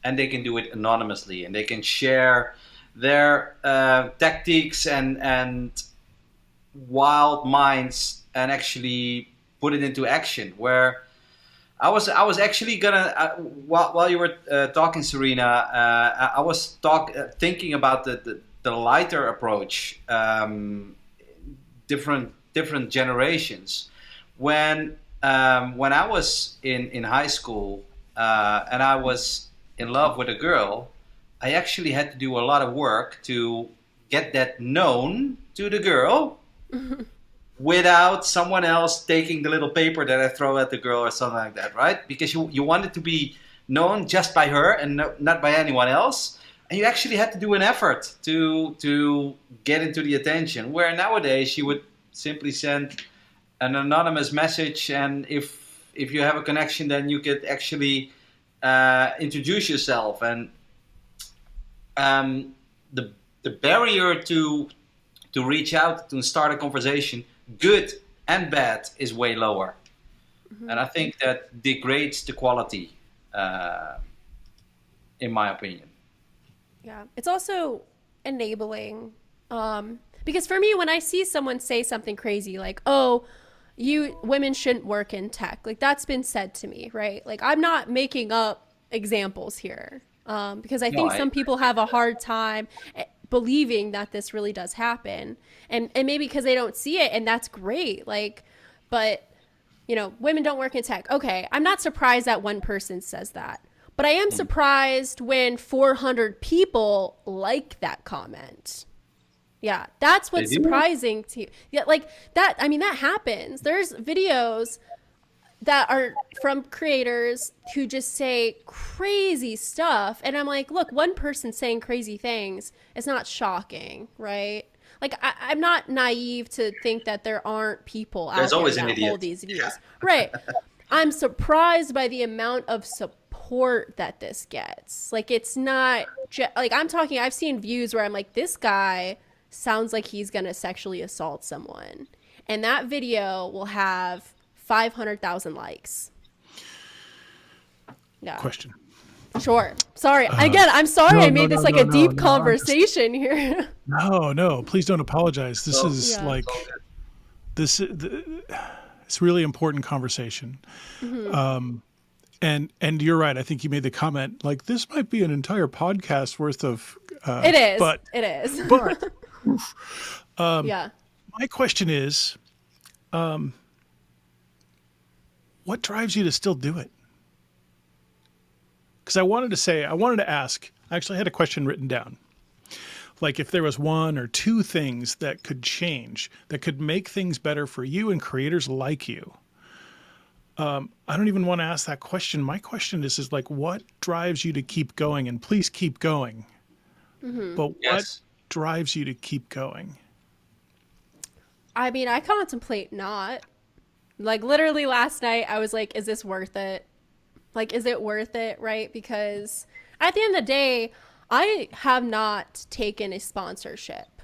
and they can do it anonymously, and they can share their tactics and wild minds, and actually put it into action. Where I was actually gonna, while you were talking, Serena, I was thinking about the lighter approach, different generations. When I was in high school, and I was in love with a girl, I actually had to do a lot of work to get that known to the girl without someone else taking the little paper that I throw at the girl or something like that, right? Because you want it to be known just by her and not by anyone else. And you actually had to do an effort to get into the attention. Where nowadays you would simply send an anonymous message, and if you have a connection, then you could actually introduce yourself. And um, the barrier to reach out to start a conversation, good and bad, is way lower. And I think that degrades the quality, uh, in my opinion. Yeah. It's also enabling. Because for me, when I see someone say something crazy like, oh, you women shouldn't work in tech, like that's been said to me, right? Like I'm not making up examples here. Because I No, think I some people have a hard time believing that this really does happen. And maybe because they don't see it, and that's great. Like, but women don't work in tech. Okay, I'm not surprised that one person says that. But I am surprised when 400 people like that comment. Yeah, that's they what's do. surprising to you. Yeah, like that. I mean, that happens. There's videos that are from creators who just say crazy stuff. And I'm like, look, one person saying crazy things is not shocking, right? Like, I'm not naive to think that there aren't people There's out there always an that hold idiot. these views. Right. I'm surprised by the amount of support that this gets. Like, it's not like I've seen views where I'm like, this guy sounds like he's going to sexually assault someone. And that video will have 500,000 likes. Yeah. Question. Sure. Sorry. Again, I'm sorry No, I no, made no, this like no, a no, deep no. I'm just conversation here. no. Please don't apologize. This So is Yeah. it's all like good. it's really important conversation. And you're right. I think you made the comment like this might be an entire podcast worth of. It is. But It is. but Yeah. my question is, what drives you to still do it? Because I wanted to ask. I actually had a question written down. Like if there was one or two things that could change, that could make things better for you and creators like you. I don't even want to ask that question. My question is like, what drives you to keep going? And please keep going. But what Yes. drives you to keep going? I mean, I contemplate not. Like literally last night, I was like, is this worth it? Like, is it worth it? Right? Because at the end of the day, I have not taken a sponsorship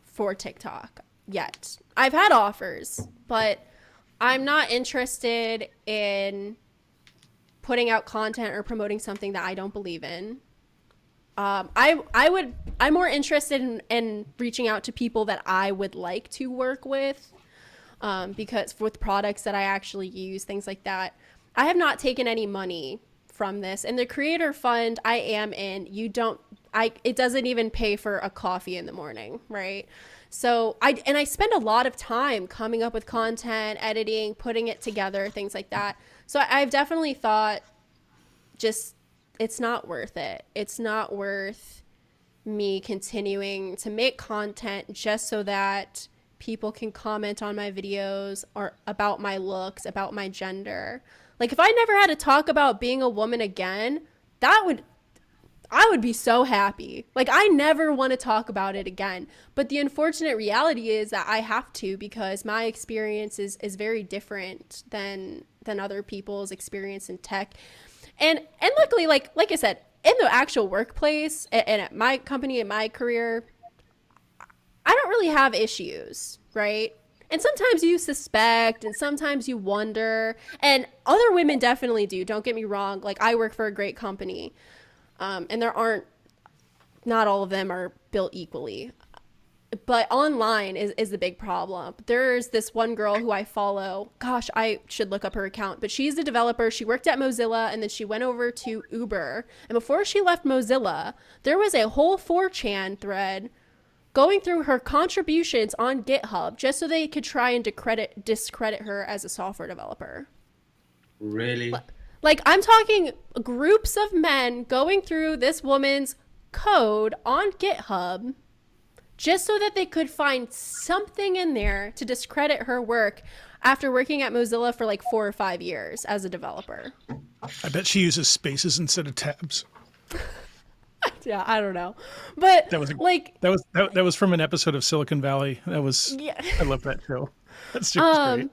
for TikTok yet. I've had offers, but I'm not interested in putting out content or promoting something that I don't believe in. I'm more interested in reaching out to people that I would like to work with, because with products that I actually use, things like that. I have not taken any money from this, and the creator fund I am in, it doesn't even pay for a coffee in the morning, right? So I spend a lot of time coming up with content, editing, putting it together, things like that. So I've definitely thought, just it's not worth it. It's not worth me continuing to make content just so that people can comment on my videos or about my looks, about my gender. Like if I never had to talk about being a woman again, I would be so happy. Like, I never want to talk about it again. But the unfortunate reality is that I have to, because my experience is very different than other people's experience in tech. And luckily, like I said, in the actual workplace and at my company and my career, I don't really have issues, right? And sometimes you suspect and sometimes you wonder. And other women definitely do. Don't get me wrong. Like, I work for a great company. And not all of them are built equally. But online is the big problem. There's this one girl who I follow. Gosh, I should look up her account. But she's a developer. She worked at Mozilla and then she went over to Uber. And before she left Mozilla, there was a whole 4chan thread going through her contributions on GitHub just so they could try and discredit her as a software developer. Really? Like, I'm talking groups of men going through this woman's code on GitHub just so that they could find something in there to discredit her work after working at Mozilla for like 4 or 5 years as a developer. I bet she uses spaces instead of tabs. Yeah, I don't know. But that was from an episode of Silicon Valley. Yeah. I love that show. That's just great.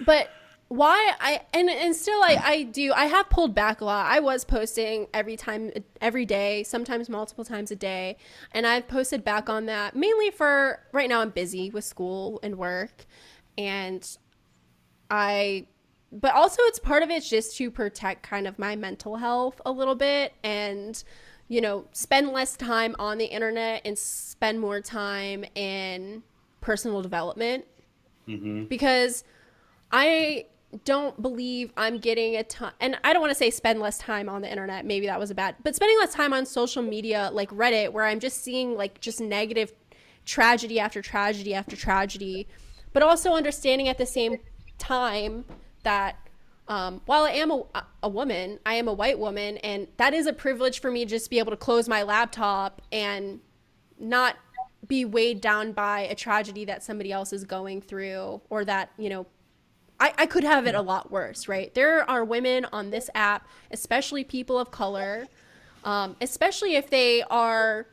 But why I still I have pulled back a lot. I was posting every day, sometimes multiple times a day, and I've posted back on that mainly for right now. I'm busy with school and work, but also it's part of it's just to protect kind of my mental health a little bit, and spend less time on the internet and spend more time in personal development. Because I don't believe I'm getting a ton, and I don't want to say spend less time on the internet, maybe that was but spending less time on social media like Reddit, where I'm just seeing like just negative tragedy after tragedy after tragedy, but also understanding at the same time that while I am a woman, I am a white woman, and that is a privilege for me to just be able to close my laptop and not be weighed down by a tragedy that somebody else is going through, or that, I could have it a lot worse, right? There are women on this app, especially people of color, especially if they are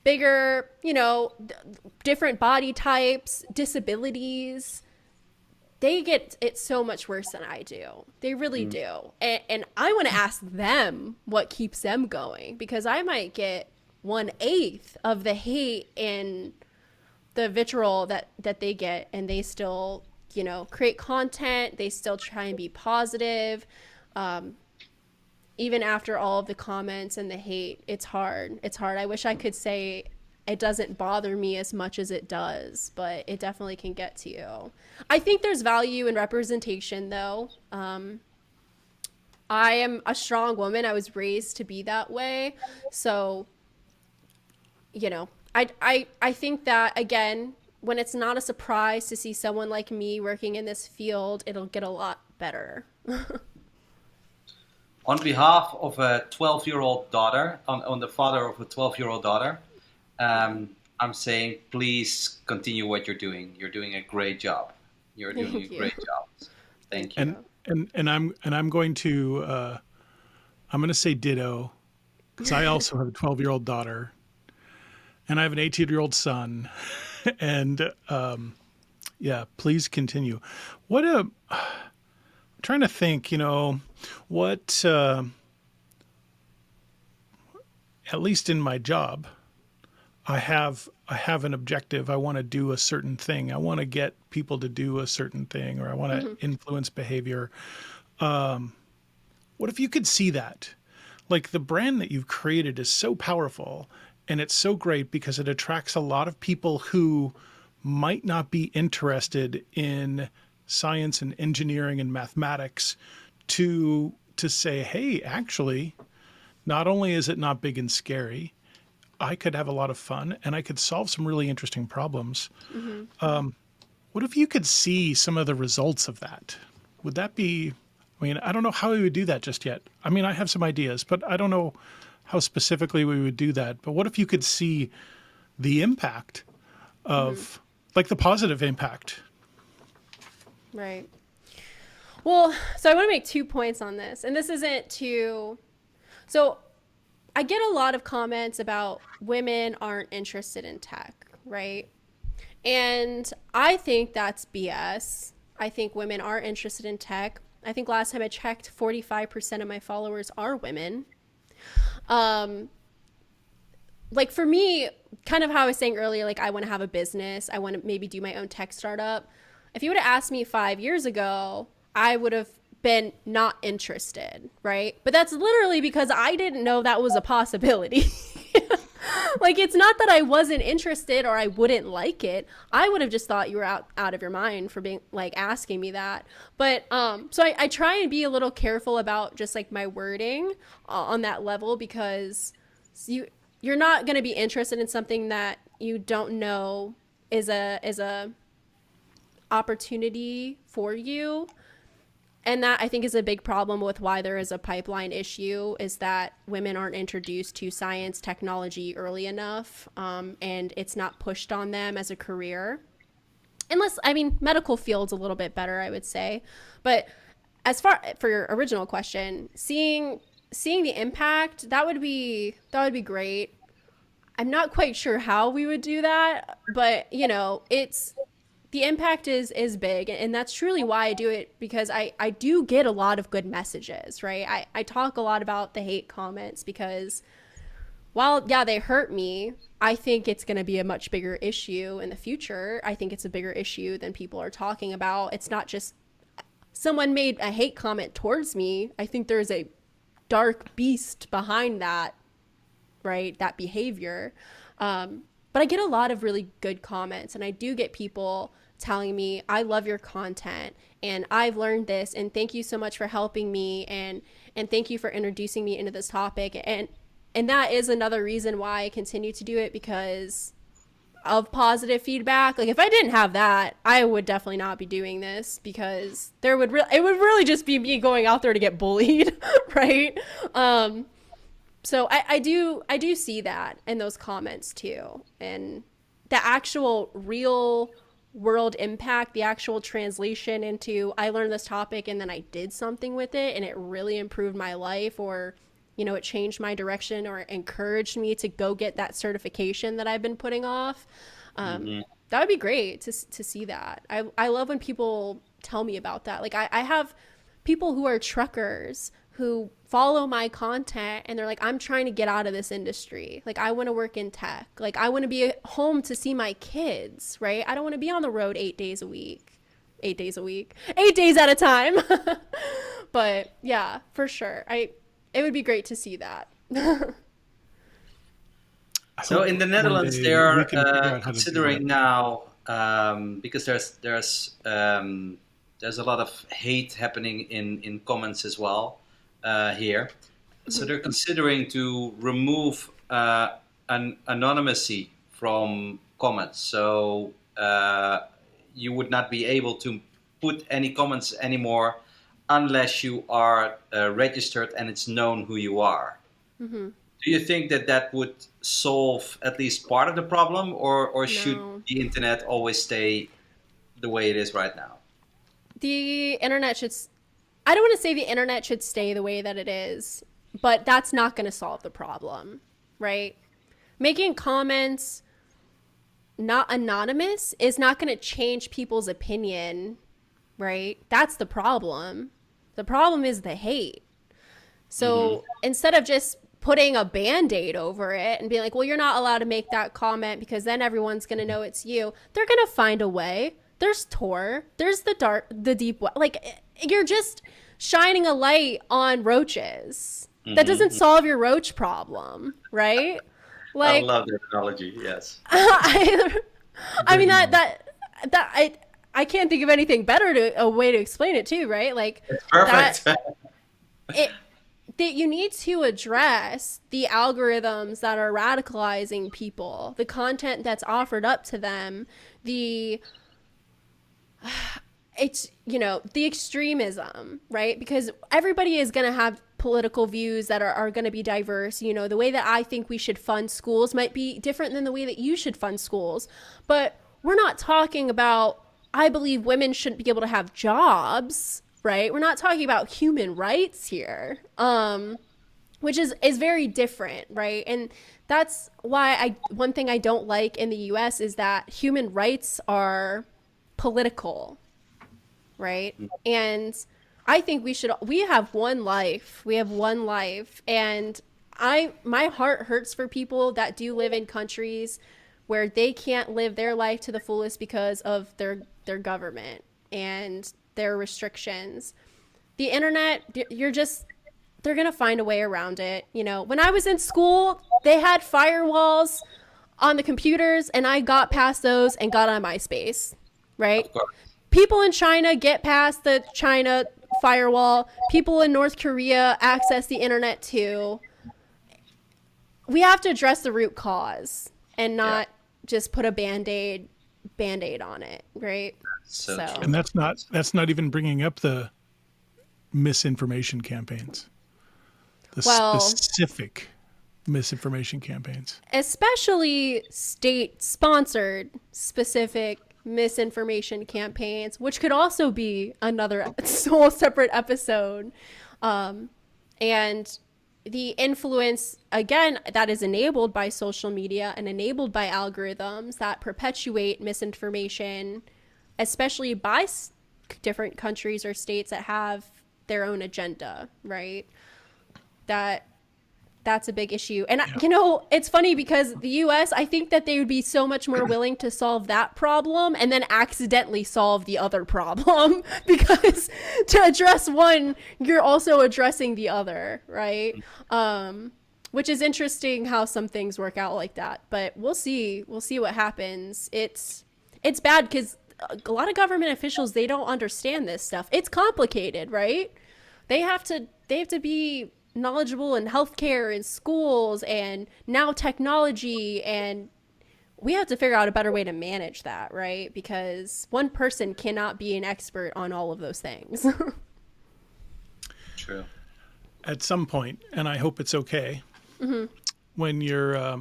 bigger, different body types, disabilities. They get it so much worse than I do. They really do. And I want to ask them what keeps them going, because I might get 1/8 of the hate and the vitriol that they get, and they still, create content. They still try and be positive. Even after all of the comments and the hate, it's hard. It's hard. I wish I could say it doesn't bother me as much as it does, but it definitely can get to you. I think there's value in representation, though. I am a strong woman. I was raised to be that way. So, I think that, again, when it's not a surprise to see someone like me working in this field, it'll get a lot better. On behalf of a 12-year-old daughter, on the father of a 12-year-old daughter, I'm saying, please continue what you're doing. You're doing a great job. You're doing a great job. Thank you. And I'm going to say ditto, because I also have a 12-year-old daughter, and I have an 18-year-old son, and please continue. I'm trying to think, what at least in my job, I have an objective. I want to do a certain thing. I want to get people to do a certain thing, or I want to influence behavior. What if you could see that? Like, the brand that you've created is so powerful, and it's so great because it attracts a lot of people who might not be interested in science and engineering and mathematics to say, hey, actually, not only is it not big and scary, I could have a lot of fun and I could solve some really interesting problems. What if you could see some of the results of that? Would that be, I don't know how we would do that just yet. I have some ideas, but I don't know how specifically we would do that. But what if you could see the impact of, like, the positive impact? Right. Well, so I want to make 2 points on this, and this isn't so I get a lot of comments about women aren't interested in tech, right? And I think that's BS. I think women are interested in tech. I think last time I checked, 45% of my followers are women. Um, like for me, kind of how I was saying earlier, like I want to have a business. I want to maybe do my own tech startup. If you would have asked me 5 years ago, I would have been not interested, right? But that's literally because I didn't know that was a possibility. Like it's not that I wasn't interested or I wouldn't like it. I would have just thought you were out of your mind for being like asking me that. But so I try and be a little careful about just like my wording on that level because you're not going to be interested in something that you don't know is a opportunity for you. And that I think is a big problem with why there is a pipeline issue is that women aren't introduced to science technology early enough, and it's not pushed on them as a career. Unless, I mean, medical field's a little bit better, I would say. But as far for your original question, seeing the impact, that would be great. I'm not quite sure how we would do that, but it's the impact is big, and that's truly why I do it, because I do get a lot of good messages, right? I talk a lot about the hate comments because while yeah they hurt me, I think it's going to be a much bigger issue in the future. I think it's a bigger issue than people are talking about. It's not just someone made a hate comment towards me. I think there's a dark beast behind that, right? That behavior. But I get a lot of really good comments, and I do get people telling me, I love your content and I've learned this, and thank you so much for helping me, and thank you for introducing me into this topic. And that is another reason why I continue to do it, because of positive feedback. Like if I didn't have that, I would definitely not be doing this, because it would really just be me going out there to get bullied, right? So I do see that in those comments too, and the actual real world impact, the actual translation into I learned this topic and then I did something with it and it really improved my life, or it changed my direction or encouraged me to go get that certification that I've been putting off. Hmm. That would be great to see that. I love when people tell me about that. Like I have people who are truckers who follow my content and they're like, I'm trying to get out of this industry. Like I want to work in tech. Like I want to be at home to see my kids, right? I don't want to be on the road 8 days a week. 8 days a week. 8 days at a time. But yeah, for sure. It would be great to see that. I So hope in the one Netherlands, day they we are can figure out how to do that. considering now, because there's a lot of hate happening in comments as well here. So they're considering to remove an anonymity from comments. So you would not be able to put any comments anymore unless you are registered and it's known who you are. Mm-hmm. Do you think that that would solve at least part of the problem, or should No. the internet always stay the way it is right now? The internet should, I don't want to say the internet should stay the way that it is, but that's not going to solve the problem, right? Making comments not anonymous is not going to change people's opinion, right? That's the problem. The problem is the hate. Hmm. So instead of just putting a band-aid over it and being like, well, you're not allowed to make that comment because then everyone's going to know it's you, they're going to find a way. There's Tor, there's the deep web. Like you're just shining a light on roaches. That doesn't Hmm. solve your roach problem, right? I Like love that analogy. Yes, I, I Great mean analogy. that I can't think of anything better to a way to explain it too, right? Like it's that perfect. it that you need to address the algorithms that are radicalizing people, the content that's offered up to them, the the extremism, right? Because everybody is going to have political views that are going to be diverse. The way that I think we should fund schools might be different than the way that you should fund schools. But we're not talking about, I believe women shouldn't be able to have jobs, right? We're not talking about human rights here. which is very different, right? And that's why one thing I don't like in the US is that human rights are political, right? And I think we have one life. We have one life, and my heart hurts for people that do live in countries where they can't live their life to the fullest because of their government and their restrictions. The internet, they're going to find a way around it. You know, when I was in school, they had firewalls on the computers, and I got past those and got on MySpace, right? Of course. People in China get past the China firewall. People in North Korea access the internet too. We have to address the root cause and not just put a band-aid on it, right? So true. And that's not even bringing up the misinformation campaigns, the specific misinformation campaigns, especially state-sponsored specific misinformation campaigns, which could also be another whole separate episode. And the influence, again, that is enabled by social media and enabled by algorithms that perpetuate misinformation, especially by different countries or states that have their own agenda, right? That's a big issue. And, you know, it's funny because the US, I think that they would be so much more willing to solve that problem and then accidentally solve the other problem because to address one, you're also addressing the other, right? Which is interesting how some things work out like that. But we'll see. We'll see what happens. It's bad because a lot of government officials, they don't understand this stuff. It's complicated, right? They have to be knowledgeable in healthcare and schools and now technology, and we have to figure out a better way to manage that, right? Because one person cannot be an expert on all of those things. True. At some point, and I hope it's okay, when you're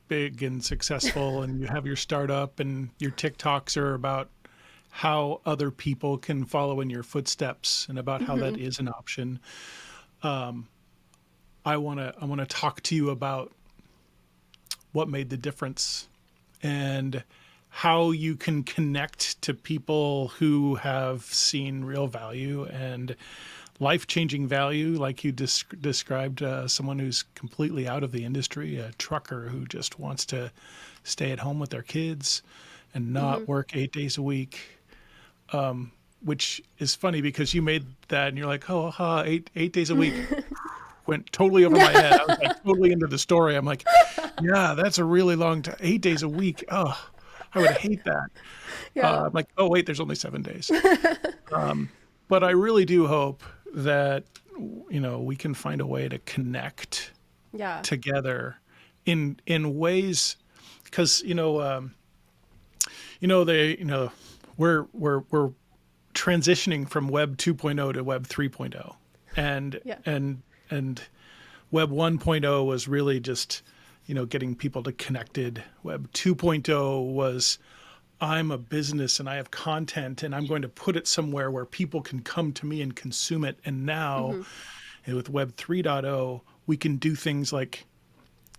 big and successful and you have your startup and your TikToks are about how other people can follow in your footsteps and about how that is an option. I want to talk to you about what made the difference and how you can connect to people who have seen real value and life-changing value, like you described, someone who's completely out of the industry, a trucker who just wants to stay at home with their kids and not work 8 days a week. Which is funny because you made that and you're like, oh, eight days a week. Went totally over my head. I was like totally into the story. I'm like, yeah, that's a really long time. 8 days a week. Oh, I would hate that. Yeah. I'm like, oh, wait, there's only 7 days. But I really do hope that, you know, we can find a way to connect together in ways, because, we're transitioning from Web 2.0 to Web 3.0. And Web 1.0 was really just, getting people to connected. Web 2.0 was, I'm a business and I have content and I'm going to put it somewhere where people can come to me and consume it. And now with Web 3.0, we can do things like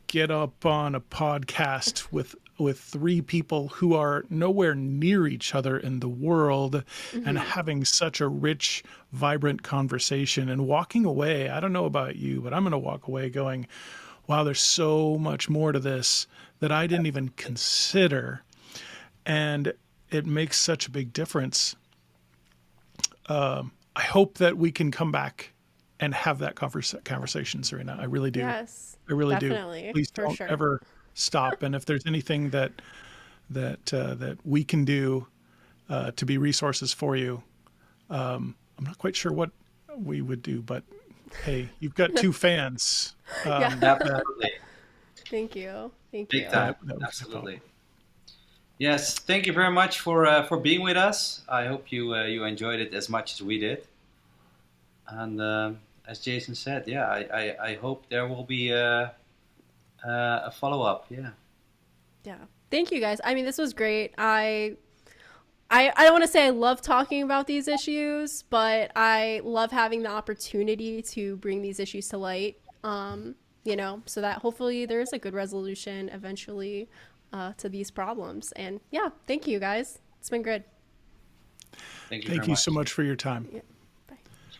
get up on a podcast with 3 people who are nowhere near each other in the world and having such a rich, vibrant conversation and walking away. I don't know about you, but I'm going to walk away going, wow, there's so much more to this that I didn't even consider. And it makes such a big difference. I hope that we can come back and have that conversation, Serena. I really do. Yes, I really definitely, do. Please don't ever stop. And if there's anything that we can do to be resources for you, I'm not quite sure what we would do, but hey, you've got 2 fans. Absolutely. Thank you. Big time. Absolutely. Yes, thank you very much for being with us. I hope you enjoyed it as much as we did. And as Jason said, I hope there will be a follow-up. Yeah. Thank you guys. I mean, this was great. I don't want to say I love talking about these issues, but I love having the opportunity to bring these issues to light. You know, so that hopefully there is a good resolution eventually to these problems. And yeah, thank you guys. It's been good. Thank you very Thank you much. so much for your time. Yeah.